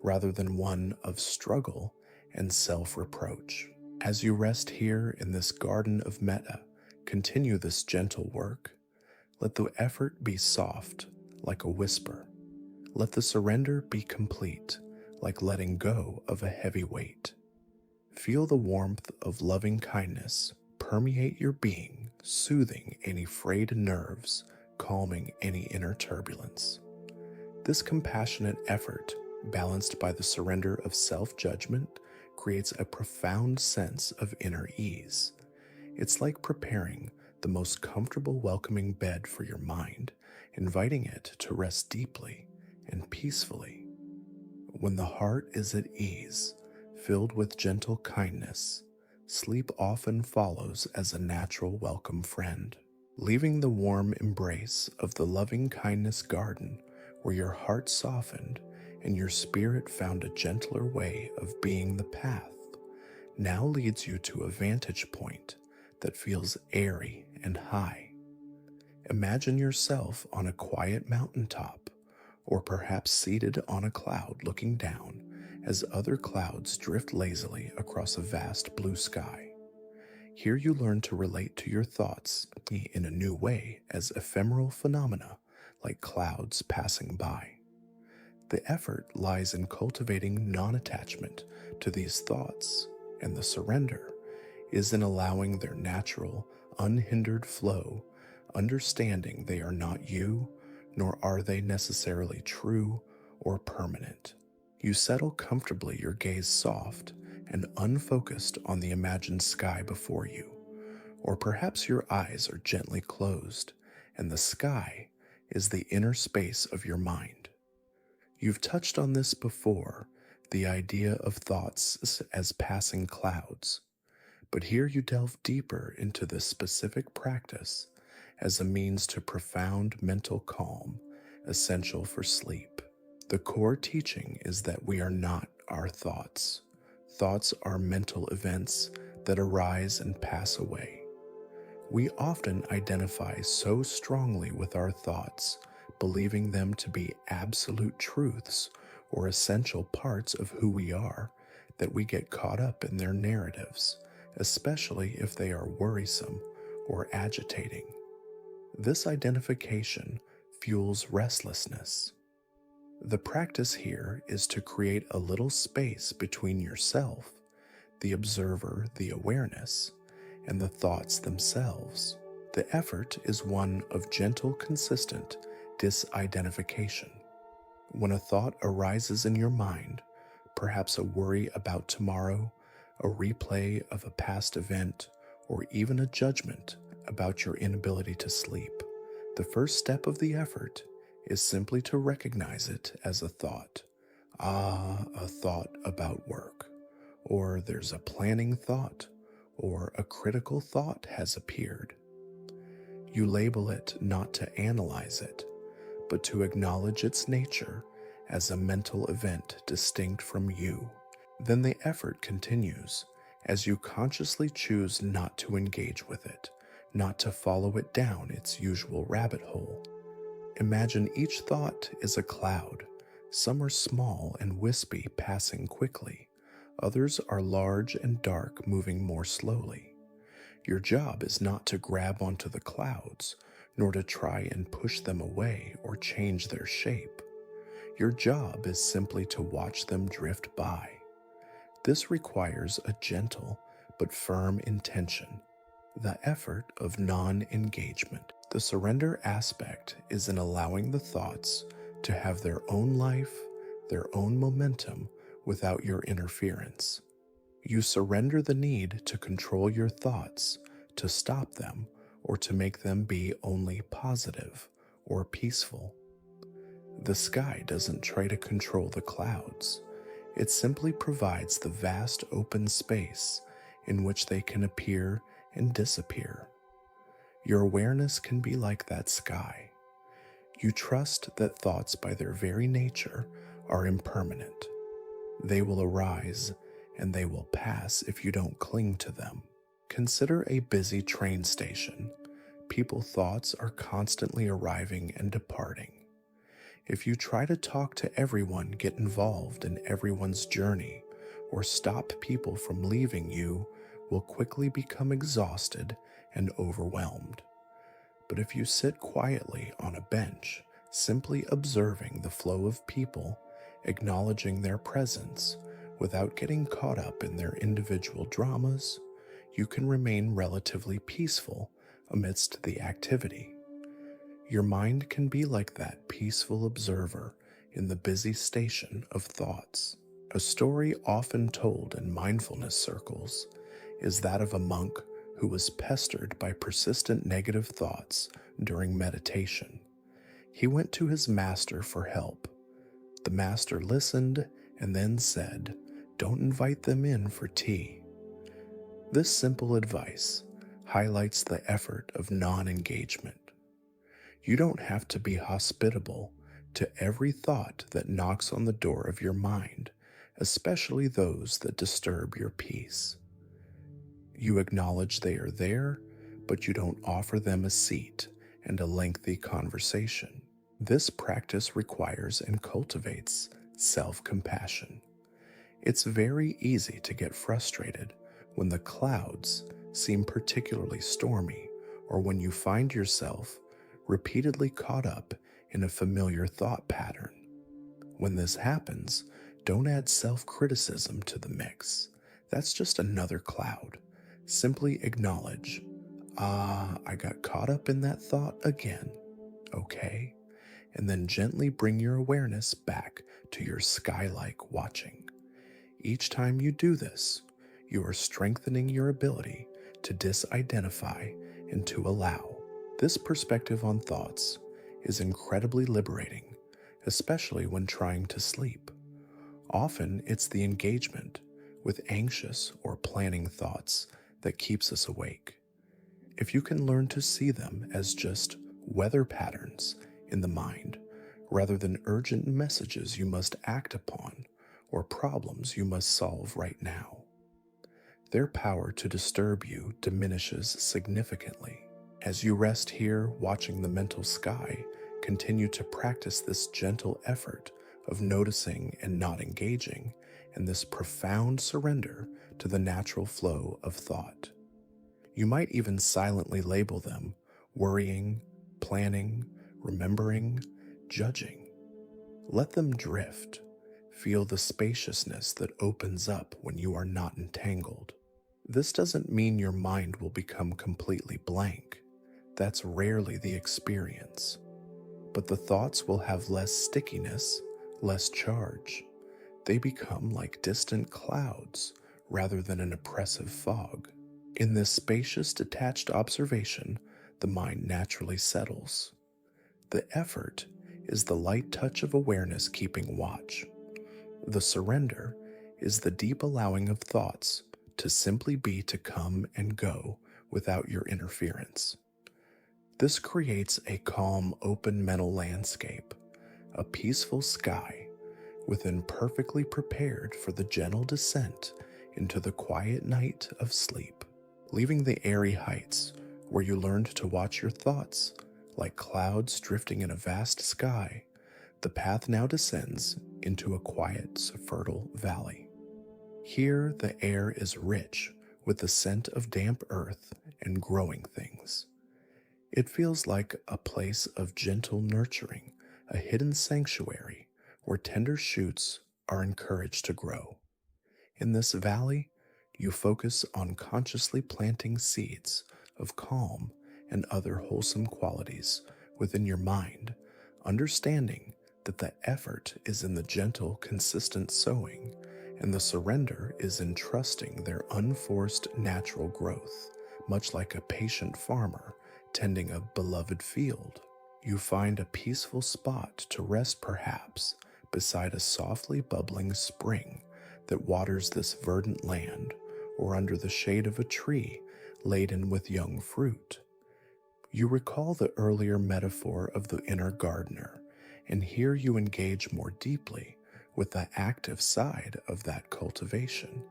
rather than one of struggle and self-reproach. As you rest here in this garden of metta, continue this gentle work. Let the effort be soft, like a whisper. Let the surrender be complete, like letting go of a heavy weight. Feel the warmth of loving kindness permeate your being, soothing any frayed nerves, calming any inner turbulence. This compassionate effort, balanced by the surrender of self-judgment, creates a profound sense of inner ease. It's like preparing the most comfortable, welcoming bed for your mind, inviting it to rest deeply and peacefully. When the heart is at ease, filled with gentle kindness, sleep often follows as a natural welcome friend, leaving the warm embrace of the loving kindness garden where your heart softened and your spirit found a gentler way of being. The path now leads you to a vantage point that feels airy and high. Imagine yourself on a quiet mountaintop, or perhaps seated on a cloud looking down as other clouds drift lazily across a vast blue sky. Here you learn to relate to your thoughts in a new way as ephemeral phenomena like clouds passing by. The effort lies in cultivating non-attachment to these thoughts, and the surrender is in allowing their natural, unhindered flow, understanding they are not you, nor are they necessarily true or permanent. You settle comfortably, your gaze soft and unfocused on the imagined sky before you, or perhaps your eyes are gently closed and the sky is the inner space of your mind. You've touched on this before, the idea of thoughts as passing clouds, but here you delve deeper into this specific practice as a means to profound mental calm, essential for sleep. The core teaching is that we are not our thoughts. Thoughts are mental events that arise and pass away. We often identify so strongly with our thoughts, believing them to be absolute truths or essential parts of who we are, that we get caught up in their narratives, especially if they are worrisome or agitating. This identification fuels restlessness. The practice here is to create a little space between yourself, the observer, the awareness, and the thoughts themselves. The effort is one of gentle, consistent disidentification. When a thought arises in your mind, perhaps a worry about tomorrow, a replay of a past event, or even a judgment about your inability to sleep, the first step of the effort is simply to recognize it as a thought. A thought about work, or there's a planning thought, or a critical thought has appeared. You label it not to analyze it, but to acknowledge its nature as a mental event distinct from you. Then the effort continues as you consciously choose not to engage with it, not to follow it down its usual rabbit hole. Imagine each thought is a cloud. Some are small and wispy, passing quickly. Others are large and dark, moving more slowly. Your job is not to grab onto the clouds, nor to try and push them away or change their shape. Your job is simply to watch them drift by. This requires a gentle but firm intention, the effort of non-engagement. The surrender aspect is in allowing the thoughts to have their own life, their own momentum, without your interference. You surrender the need to control your thoughts, to stop them, or to make them be only positive or peaceful. The sky doesn't try to control the clouds. It simply provides the vast open space in which they can appear and disappear. Your awareness can be like that sky. You trust that thoughts by their very nature are impermanent. They will arise and they will pass if you don't cling to them. Consider a busy train station. People's thoughts are constantly arriving and departing. If you try to talk to everyone, get involved in everyone's journey, or stop people from leaving, you will quickly become exhausted and overwhelmed. But if you sit quietly on a bench, simply observing the flow of people, acknowledging their presence, without getting caught up in their individual dramas, you can remain relatively peaceful amidst the activity. Your mind can be like that peaceful observer in the busy station of thoughts. A story often told in mindfulness circles is that of a monk who was pestered by persistent negative thoughts during meditation. He went to his master for help. The master listened and then said, "Don't invite them in for tea." This simple advice highlights the effort of non-engagement. You don't have to be hospitable to every thought that knocks on the door of your mind, especially those that disturb your peace. You acknowledge they are there, but you don't offer them a seat and a lengthy conversation. This practice requires and cultivates self-compassion. It's very easy to get frustrated when the clouds seem particularly stormy, or when you find yourself repeatedly caught up in a familiar thought pattern. When this happens, don't add self-criticism to the mix. That's just another cloud. Simply acknowledge, I got caught up in that thought again. Okay. And then gently bring your awareness back to your sky-like watching. Each time you do this, you are strengthening your ability to disidentify and to allow. This perspective on thoughts is incredibly liberating, especially when trying to sleep. Often it's the engagement with anxious or planning thoughts that keeps us awake. If you can learn to see them as just weather patterns in the mind, rather than urgent messages you must act upon or problems you must solve right now, their power to disturb you diminishes significantly. As you rest here watching the mental sky, continue to practice this gentle effort of noticing and not engaging, and this profound surrender to the natural flow of thought. You might even silently label them worrying, planning, remembering, judging. Let them drift. Feel the spaciousness that opens up when you are not entangled. This doesn't mean your mind will become completely blank. That's rarely the experience. But the thoughts will have less stickiness, less charge. They become like distant clouds rather than an oppressive fog. In this spacious, detached observation, the mind naturally settles. The effort is the light touch of awareness keeping watch. The surrender is the deep allowing of thoughts to simply be, to come and go without your interference. This creates a calm, open mental landscape, a peaceful sky within, perfectly prepared for the gentle descent into the quiet night of sleep. Leaving the airy heights where you learned to watch your thoughts like clouds drifting in a vast sky, the path now descends into a quiet, fertile valley. Here the air is rich with the scent of damp earth and growing things. It feels like a place of gentle nurturing, a hidden sanctuary where tender shoots are encouraged to grow. In this valley, you focus on consciously planting seeds of calm and other wholesome qualities within your mind, understanding that the effort is in the gentle, consistent sowing, and the surrender is in trusting their unforced natural growth, much like a patient farmer tending a beloved field. You find a peaceful spot to rest, perhaps beside a softly bubbling spring that waters this verdant land, or under the shade of a tree laden with young fruit. You recall the earlier metaphor of the inner gardener, and here you engage more deeply with the active side of that cultivation,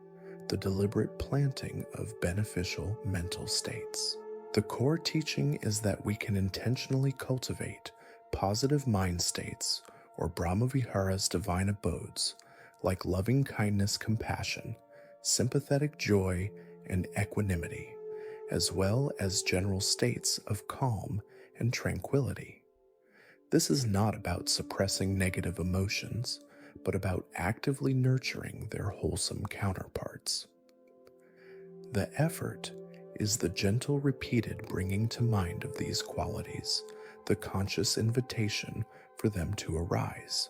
the deliberate planting of beneficial mental states. The core teaching is that we can intentionally cultivate positive mind states, or Brahmavihara's divine abodes, like loving kindness, compassion, sympathetic joy, and equanimity, as well as general states of calm and tranquility. This is not about suppressing negative emotions, but about actively nurturing their wholesome counterparts. The effort is the gentle, repeated bringing to mind of these qualities, the conscious invitation for them to arise.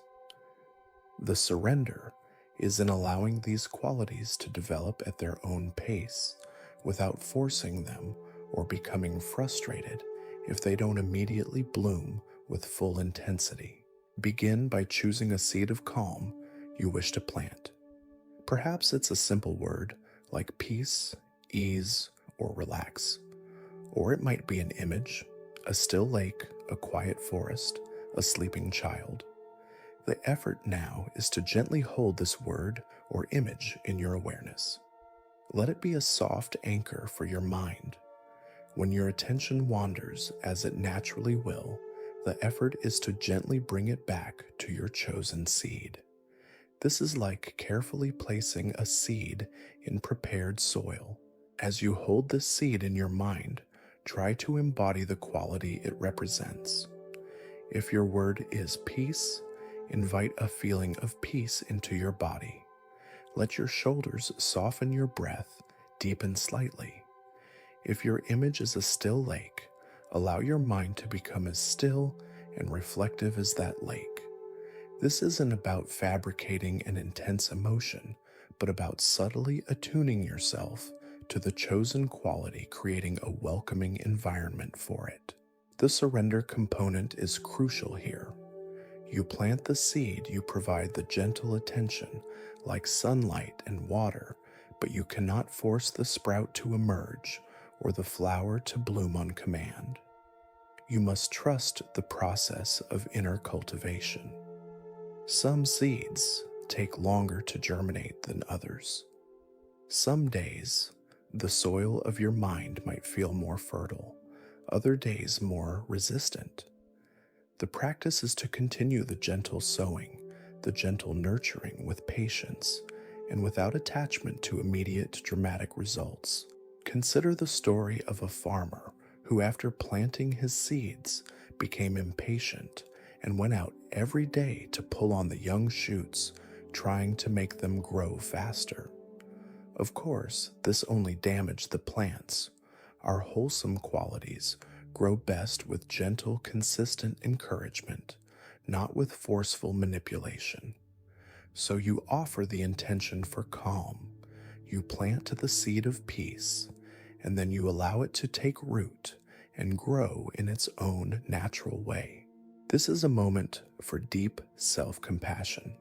The surrender is in allowing these qualities to develop at their own pace, without forcing them or becoming frustrated if they don't immediately bloom with full intensity. Begin by choosing a seed of calm you wish to plant. Perhaps it's a simple word like peace, ease, or relax. Or it might be an image, a still lake, a quiet forest, a sleeping child. The effort now is to gently hold this word or image in your awareness. Let it be a soft anchor for your mind. When your attention wanders, as it naturally will, the effort is to gently bring it back to your chosen seed. This is like carefully placing a seed in prepared soil. As you hold this seed in your mind, try to embody the quality it represents. If your word is peace, invite a feeling of peace into your body. Let your shoulders soften, your breath deepen slightly. If your image is a still lake, allow your mind to become as still and reflective as that lake. This isn't about fabricating an intense emotion, but about subtly attuning yourself to the chosen quality, creating a welcoming environment for it. The surrender component is crucial here. You plant the seed, you provide the gentle attention, like sunlight and water, but you cannot force the sprout to emerge or the flower to bloom on command. You must trust the process of inner cultivation. Some seeds take longer to germinate than others. Some days, the soil of your mind might feel more fertile, other days more resistant. The practice is to continue the gentle sowing, the gentle nurturing with patience, and without attachment to immediate dramatic results. Consider the story of a farmer who, after planting his seeds, became impatient and went out every day to pull on the young shoots, trying to make them grow faster. Of course, this only damaged the plants. Our wholesome qualities grow best with gentle, consistent encouragement, not with forceful manipulation. So you offer the intention for calm, you plant the seed of peace, and then you allow it to take root and grow in its own natural way. This is a moment for deep self-compassion.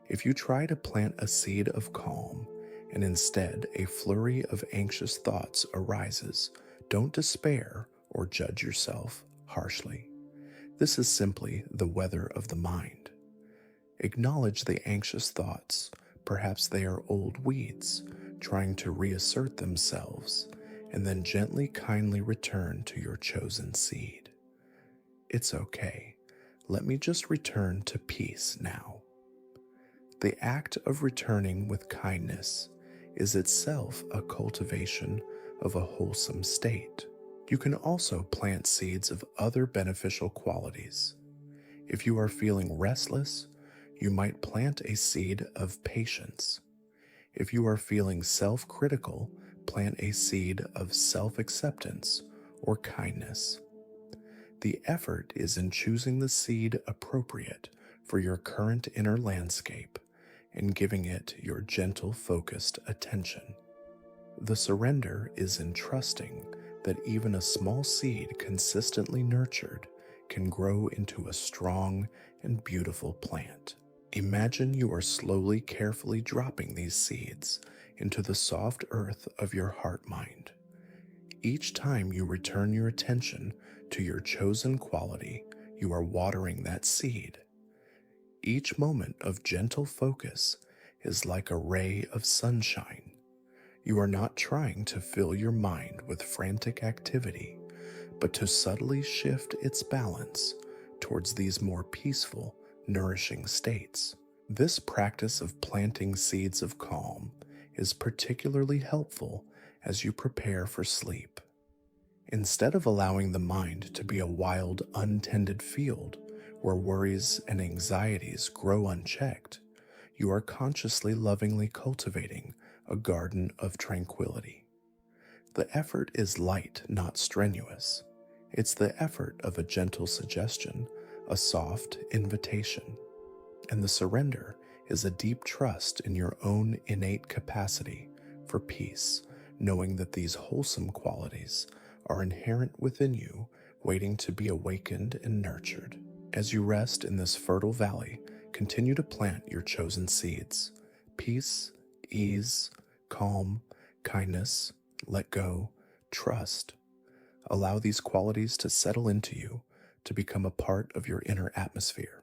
If you try to plant a seed of calm and instead a flurry of anxious thoughts arises, don't despair or judge yourself harshly. This is simply the weather of the mind. Acknowledge the anxious thoughts. Perhaps they are old weeds trying to reassert themselves, and then gently, kindly return to your chosen seed. It's okay. Let me just return to peace now. The act of returning with kindness is itself a cultivation of a wholesome state. You can also plant seeds of other beneficial qualities. If you are feeling restless, you might plant a seed of patience. If you are feeling self-critical, plant a seed of self-acceptance or kindness. The effort is in choosing the seed appropriate for your current inner landscape and giving it your gentle, focused attention. The surrender is in trusting that even a small seed consistently nurtured can grow into a strong and beautiful plant. Imagine you are slowly, carefully dropping these seeds into the soft earth of your heart-mind. Each time you return your attention to your chosen quality, you are watering that seed. Each moment of gentle focus is like a ray of sunshine. You are not trying to fill your mind with frantic activity, but to subtly shift its balance towards these more peaceful, nourishing states. This practice of planting seeds of calm is particularly helpful as you prepare for sleep. Instead of allowing the mind to be a wild, untended field where worries and anxieties grow unchecked, you are consciously lovingly cultivating a garden of tranquility. The effort is light, not strenuous. It's the effort of a gentle suggestion, a soft invitation. And the surrender is a deep trust in your own innate capacity for peace, knowing that these wholesome qualities are inherent within you, waiting to be awakened and nurtured. As you rest in this fertile valley, continue to plant your chosen seeds: peace, ease, calm, kindness, let go, trust. Allow these qualities to settle into you, to become a part of your inner atmosphere.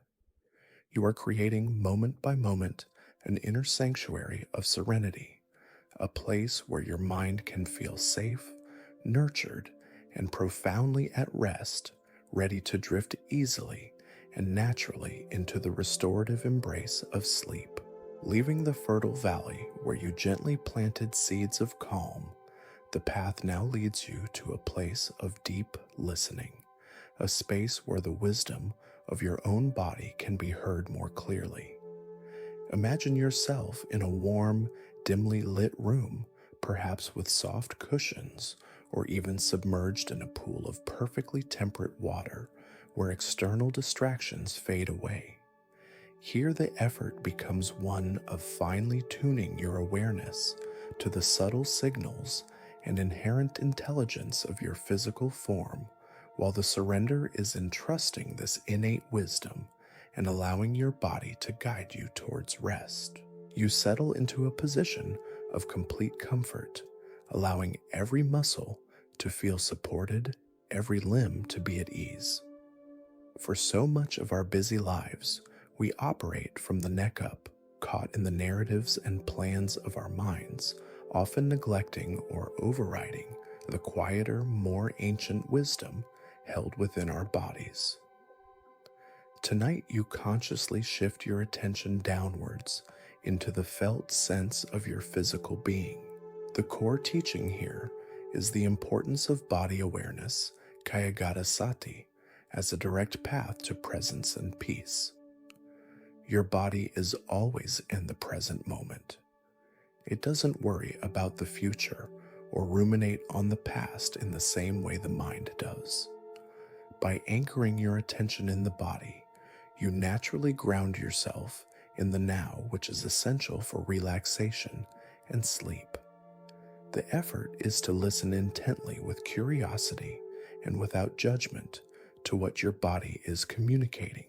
You are creating, moment by moment, an inner sanctuary of serenity, a place where your mind can feel safe, nurtured, and profoundly at rest, ready to drift easily and naturally into the restorative embrace of sleep. Leaving the fertile valley where you gently planted seeds of calm, the path now leads you to a place of deep listening, a space where the wisdom of your own body can be heard more clearly. Imagine yourself in a warm, dimly lit room, perhaps with soft cushions, or even submerged in a pool of perfectly temperate water where external distractions fade away. Here the effort becomes one of finely tuning your awareness to the subtle signals and inherent intelligence of your physical form, while the surrender is entrusting this innate wisdom and allowing your body to guide you towards rest. You settle into a position of complete comfort, allowing every muscle to feel supported, every limb to be at ease. For so much of our busy lives, we operate from the neck up, caught in the narratives and plans of our minds, often neglecting or overriding the quieter, more ancient wisdom held within our bodies. Tonight, you consciously shift your attention downwards into the felt sense of your physical being. The core teaching here is the importance of body awareness, Kayagata Sati, as a direct path to presence and peace. Your body is always in the present moment. It doesn't worry about the future or ruminate on the past in the same way the mind does. By anchoring your attention in the body, you naturally ground yourself in the now, which is essential for relaxation and sleep. The effort is to listen intently with curiosity and without judgment to what your body is communicating.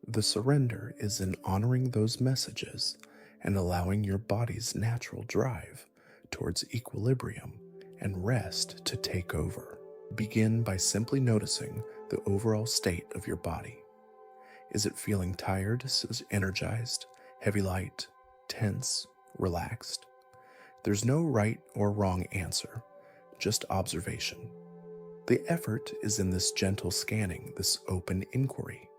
The surrender is in honoring those messages and allowing your body's natural drive towards equilibrium and rest to take over. Begin by simply noticing the overall state of your body. Is it feeling tired, energized, heavy light, tense, relaxed? There's no right or wrong answer, just observation. The effort is in this gentle scanning, this open inquiry.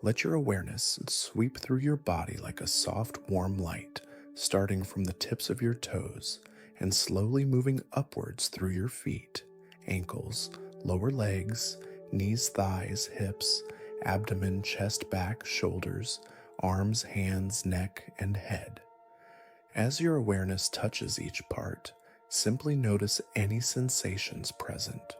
Let your awareness sweep through your body like a soft, warm light, starting from the tips of your toes and slowly moving upwards through your feet, ankles, lower legs, knees, thighs, hips, abdomen, chest, back, shoulders, arms, hands, neck, and head. As your awareness touches each part, simply notice any sensations present: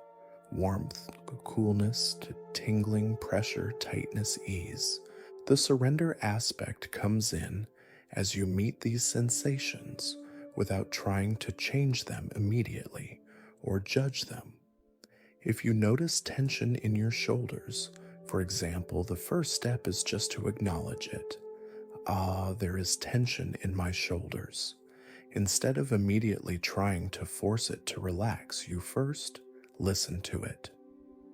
warmth, coolness, to tingling, pressure, tightness, ease. The surrender aspect comes in as you meet these sensations without trying to change them immediately or judge them. If you notice tension in your shoulders, for example, the first step is just to acknowledge it. There is tension in my shoulders. Instead of immediately trying to force it to relax, you first listen to it.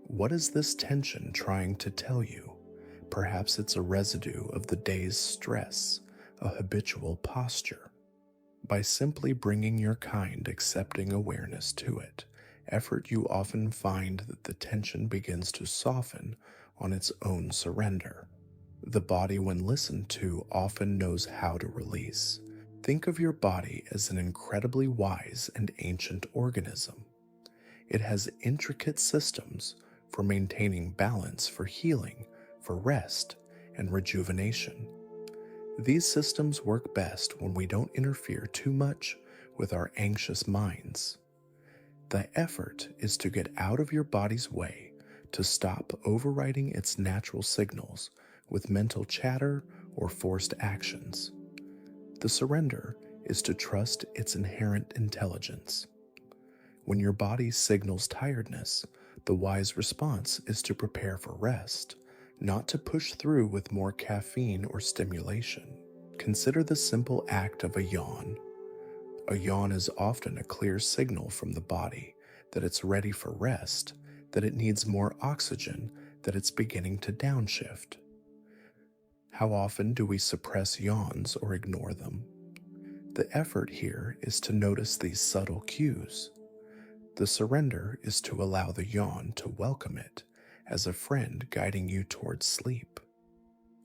What is this tension trying to tell you? Perhaps it's a residue of the day's stress, a habitual posture. By simply bringing your kind, accepting awareness to it, effort, you often find that the tension begins to soften on its own surrender. The body, when listened to, often knows how to release. Think of your body as an incredibly wise and ancient organism. It has intricate systems for maintaining balance, for healing, for rest, and rejuvenation. These systems work best when we don't interfere too much with our anxious minds. The effort is to get out of your body's way, to stop overriding its natural signals with mental chatter or forced actions. The surrender is to trust its inherent intelligence. When your body signals tiredness, the wise response is to prepare for rest, not to push through with more caffeine or stimulation. Consider the simple act of a yawn. A yawn is often a clear signal from the body that it's ready for rest, that it needs more oxygen, that it's beginning to downshift. How often do we suppress yawns or ignore them? The effort here is to notice these subtle cues. The surrender is to allow the yawn to welcome it as a friend guiding you towards sleep.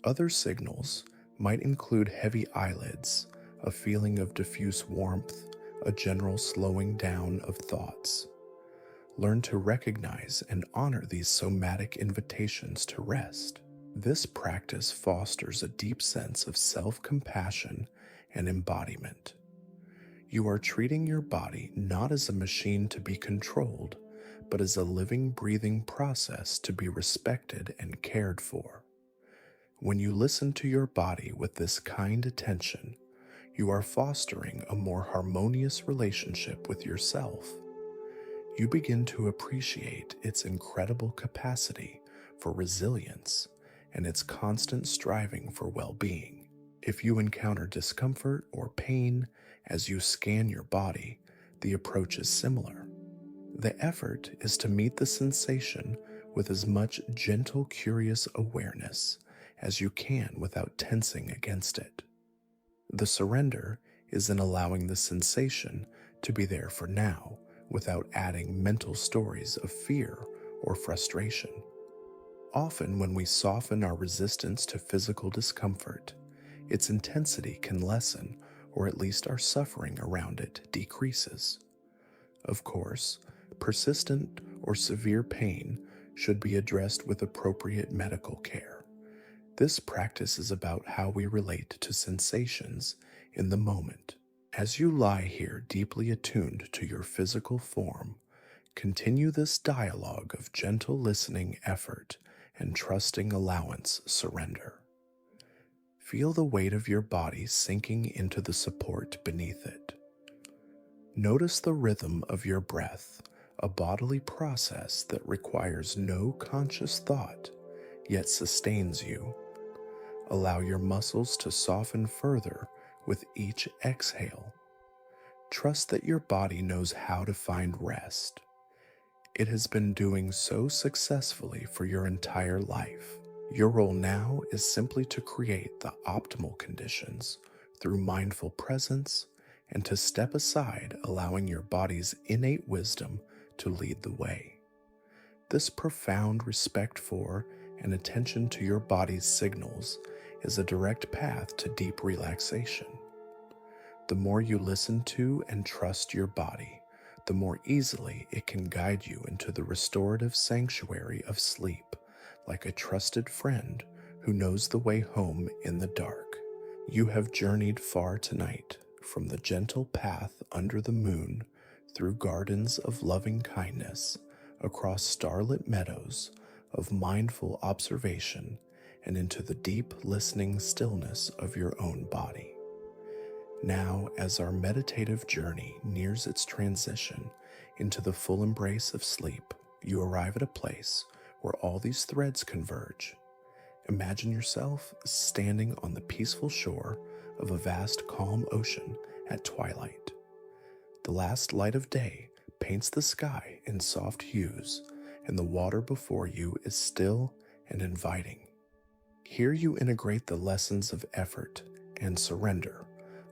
Other signals might include heavy eyelids, a feeling of diffuse warmth, a general slowing down of thoughts. Learn to recognize and honor these somatic invitations to rest. This practice fosters a deep sense of self-compassion and embodiment. You are treating your body not as a machine to be controlled, but as a living, breathing process to be respected and cared for. When you listen to your body with this kind attention, you are fostering a more harmonious relationship with yourself. You begin to appreciate its incredible capacity for resilience and its constant striving for well-being. If you encounter discomfort or pain as you scan your body, the approach is similar. The effort is to meet the sensation with as much gentle, curious awareness as you can without tensing against it. The surrender is in allowing the sensation to be there for now without adding mental stories of fear or frustration. Often, when we soften our resistance to physical discomfort, its intensity can lessen, or at least our suffering around it decreases. Of course, persistent or severe pain should be addressed with appropriate medical care. This practice is about how we relate to sensations in the moment. As you lie here deeply attuned to your physical form, continue this dialogue of gentle listening, effort, and trusting allowance, surrender. Feel the weight of your body sinking into the support beneath it. Notice the rhythm of your breath, a bodily process that requires no conscious thought, yet sustains you. Allow your muscles to soften further with each exhale. Trust that your body knows how to find rest. It has been doing so successfully for your entire life. Your role now is simply to create the optimal conditions through mindful presence and to step aside, allowing your body's innate wisdom to lead the way. This profound respect for and attention to your body's signals is a direct path to deep relaxation. The more you listen to and trust your body, the more easily it can guide you into the restorative sanctuary of sleep, like a trusted friend who knows the way home in the dark. You have journeyed far tonight, from the gentle path under the moon, through gardens of loving kindness, across starlit meadows of mindful observation, and into the deep listening stillness of your own body. Now, as our meditative journey nears its transition into the full embrace of sleep, you arrive at a place where all these threads converge. Imagine yourself standing on the peaceful shore of a vast, calm ocean at twilight. The last light of day paints the sky in soft hues, and the water before you is still and inviting. Here you integrate the lessons of effort and surrender,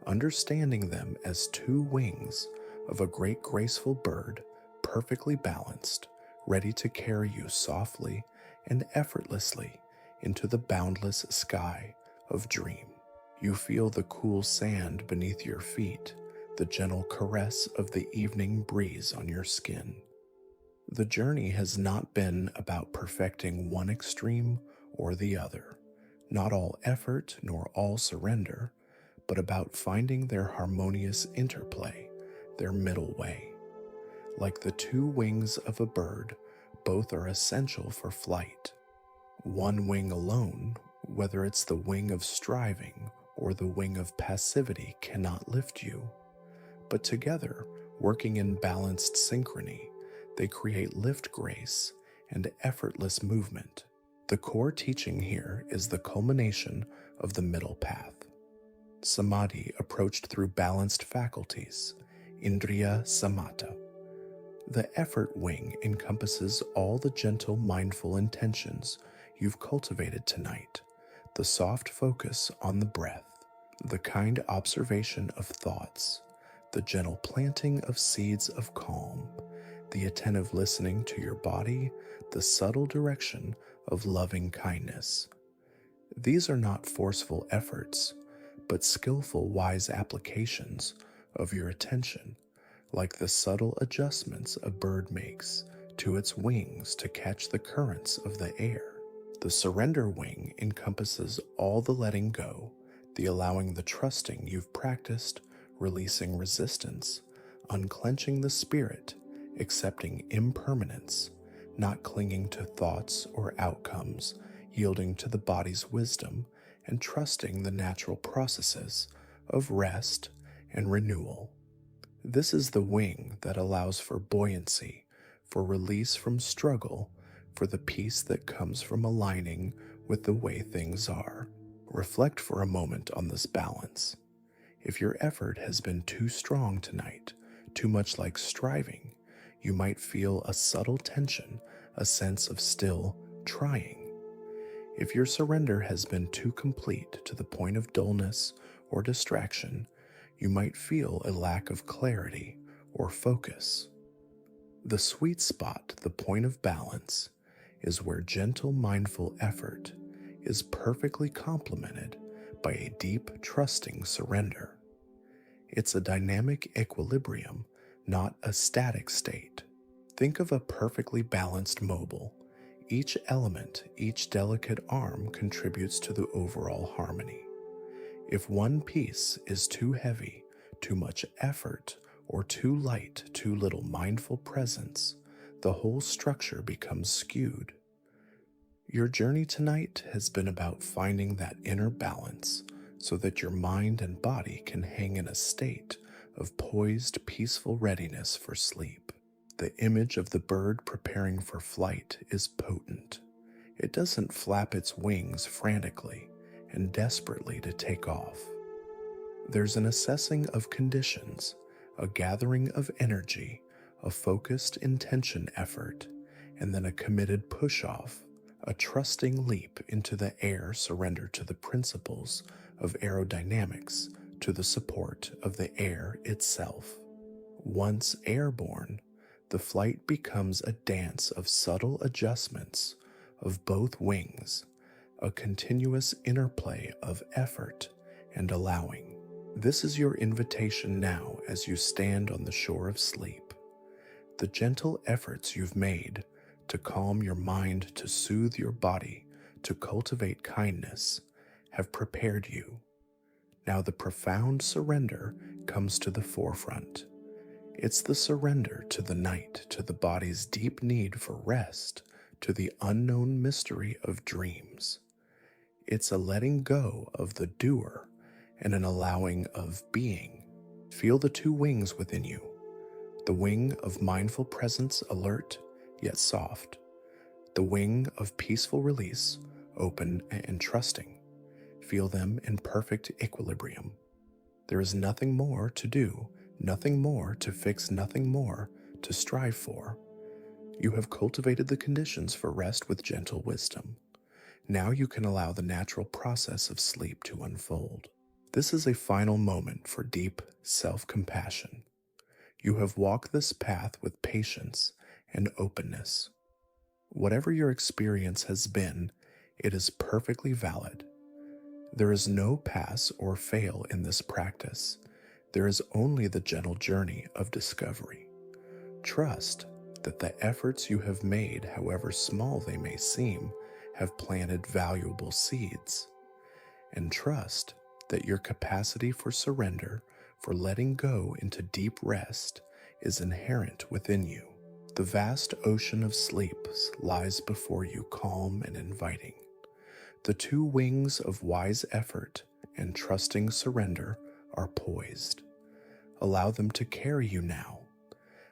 understanding them as two wings of a great graceful bird, perfectly balanced, ready to carry you softly and effortlessly into the boundless sky of dream. You feel the cool sand beneath your feet, the gentle caress of the evening breeze on your skin. The journey has not been about perfecting one extreme or the other, not all effort nor all surrender, but about finding their harmonious interplay, their middle way. Like the two wings of a bird, both are essential for flight. One wing alone, whether it's the wing of striving or the wing of passivity, cannot lift you. But together, working in balanced synchrony, they create lift grace and effortless movement. The core teaching here is the culmination of the middle path. Samadhi approached through balanced faculties, Indriya Samatha. The effort wing encompasses all the gentle, mindful intentions you've cultivated tonight, the soft focus on the breath, the kind observation of thoughts, the gentle planting of seeds of calm, the attentive listening to your body, the subtle direction of loving kindness. These are not forceful efforts, but skillful, wise applications of your attention, like the subtle adjustments a bird makes to its wings to catch the currents of the air. The surrender wing encompasses all the letting go, the allowing the trusting you've practiced, releasing resistance, unclenching the spirit, accepting impermanence, not clinging to thoughts or outcomes, yielding to the body's wisdom, and trusting the natural processes of rest and renewal. This is the wing that allows for buoyancy, for release from struggle, for the peace that comes from aligning with the way things are. Reflect for a moment on this balance. If your effort has been too strong tonight, too much like striving, you might feel a subtle tension, a sense of still trying. If your surrender has been too complete to the point of dullness or distraction, you might feel a lack of clarity or focus. The sweet spot, the point of balance, is where gentle, mindful effort is perfectly complemented by a deep, trusting surrender. It's a dynamic equilibrium, not a static state. Think of a perfectly balanced mobile. Each element, each delicate arm contributes to the overall harmony. If one piece is too heavy, too much effort, or too light, too little mindful presence, the whole structure becomes skewed. Your journey tonight has been about finding that inner balance so that your mind and body can hang in a state of poised, peaceful readiness for sleep. The image of the bird preparing for flight is potent. It doesn't flap its wings frantically and desperately to take off. There's an assessing of conditions, a gathering of energy, a focused intention effort, and then a committed push-off, a trusting leap into the air surrender to the principles of aerodynamics, to the support of the air itself. Once airborne, the flight becomes a dance of subtle adjustments of both wings, a continuous interplay of effort and allowing. This is your invitation now as you stand on the shore of sleep. The gentle efforts you've made to calm your mind, to soothe your body, to cultivate kindness, have prepared you. Now the profound surrender comes to the forefront. It's the surrender to the night, to the body's deep need for rest, to the unknown mystery of dreams. It's a letting go of the doer and an allowing of being. Feel the two wings within you, the wing of mindful presence, alert yet soft, the wing of peaceful release, open and trusting. Feel them in perfect equilibrium. There is nothing more to do, nothing more to fix, nothing more to strive for. You have cultivated the conditions for rest with gentle wisdom. Now you can allow the natural process of sleep to unfold. This is a final moment for deep self compassion. You have walked this path with patience and openness. Whatever your experience has been, it is perfectly valid. There is no pass or fail in this practice. There is only the gentle journey of discovery. Trust that the efforts you have made, however small they may seem, have planted valuable seeds. And trust that your capacity for surrender, for letting go into deep rest, is inherent within you. The vast ocean of sleep lies before you, calm and inviting. The two wings of wise effort and trusting surrender are poised. Allow them to carry you now.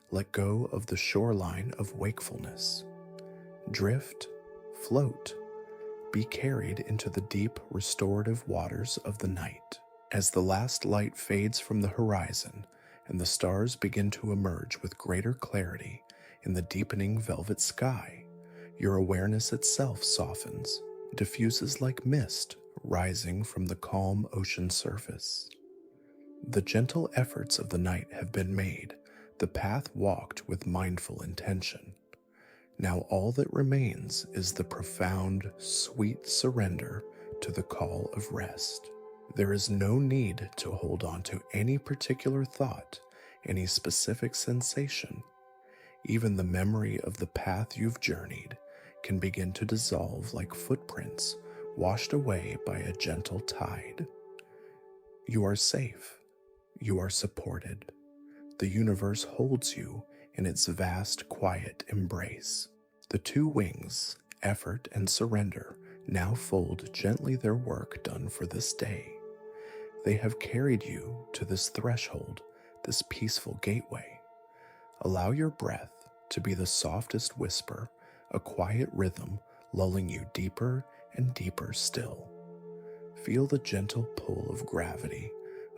Let go of the shoreline of wakefulness. Drift, float, be carried into the deep restorative waters of the night. As the last light fades from the horizon and the stars begin to emerge with greater clarity in the deepening velvet sky, your awareness itself softens, diffuses like mist rising from the calm ocean surface. The gentle efforts of the night have been made, the path walked with mindful intention. Now all that remains is the profound, sweet surrender to the call of rest. There is no need to hold on to any particular thought, any specific sensation. Even the memory of the path you've journeyed can begin to dissolve like footprints washed away by a gentle tide. You are safe. You are supported. The universe holds you in its vast, quiet embrace. The two wings, effort and surrender, now fold gently their work done for this day. They have carried you to this threshold, this peaceful gateway. Allow your breath to be the softest whisper, a quiet rhythm lulling you deeper and deeper still. Feel the gentle pull of gravity,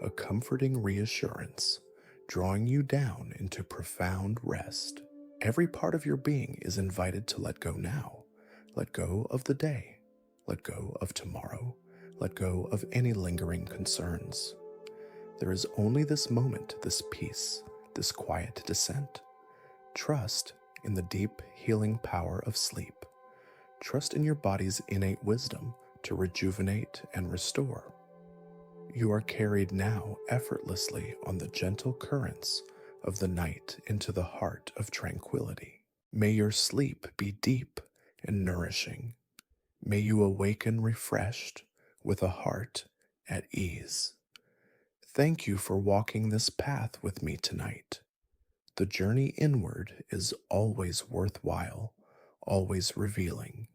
a comforting reassurance, drawing you down into profound rest. Every part of your being is invited to let go now. Let go of the day. Let go of tomorrow. Let go of any lingering concerns. There is only this moment, this peace, this quiet descent. Trust in the deep healing power of sleep. Trust in your body's innate wisdom to rejuvenate and restore. You are carried now effortlessly on the gentle currents of the night into the heart of tranquility. May your sleep be deep and nourishing. May you awaken refreshed with a heart at ease. Thank you for walking this path with me tonight. The journey inward is always worthwhile, always revealing.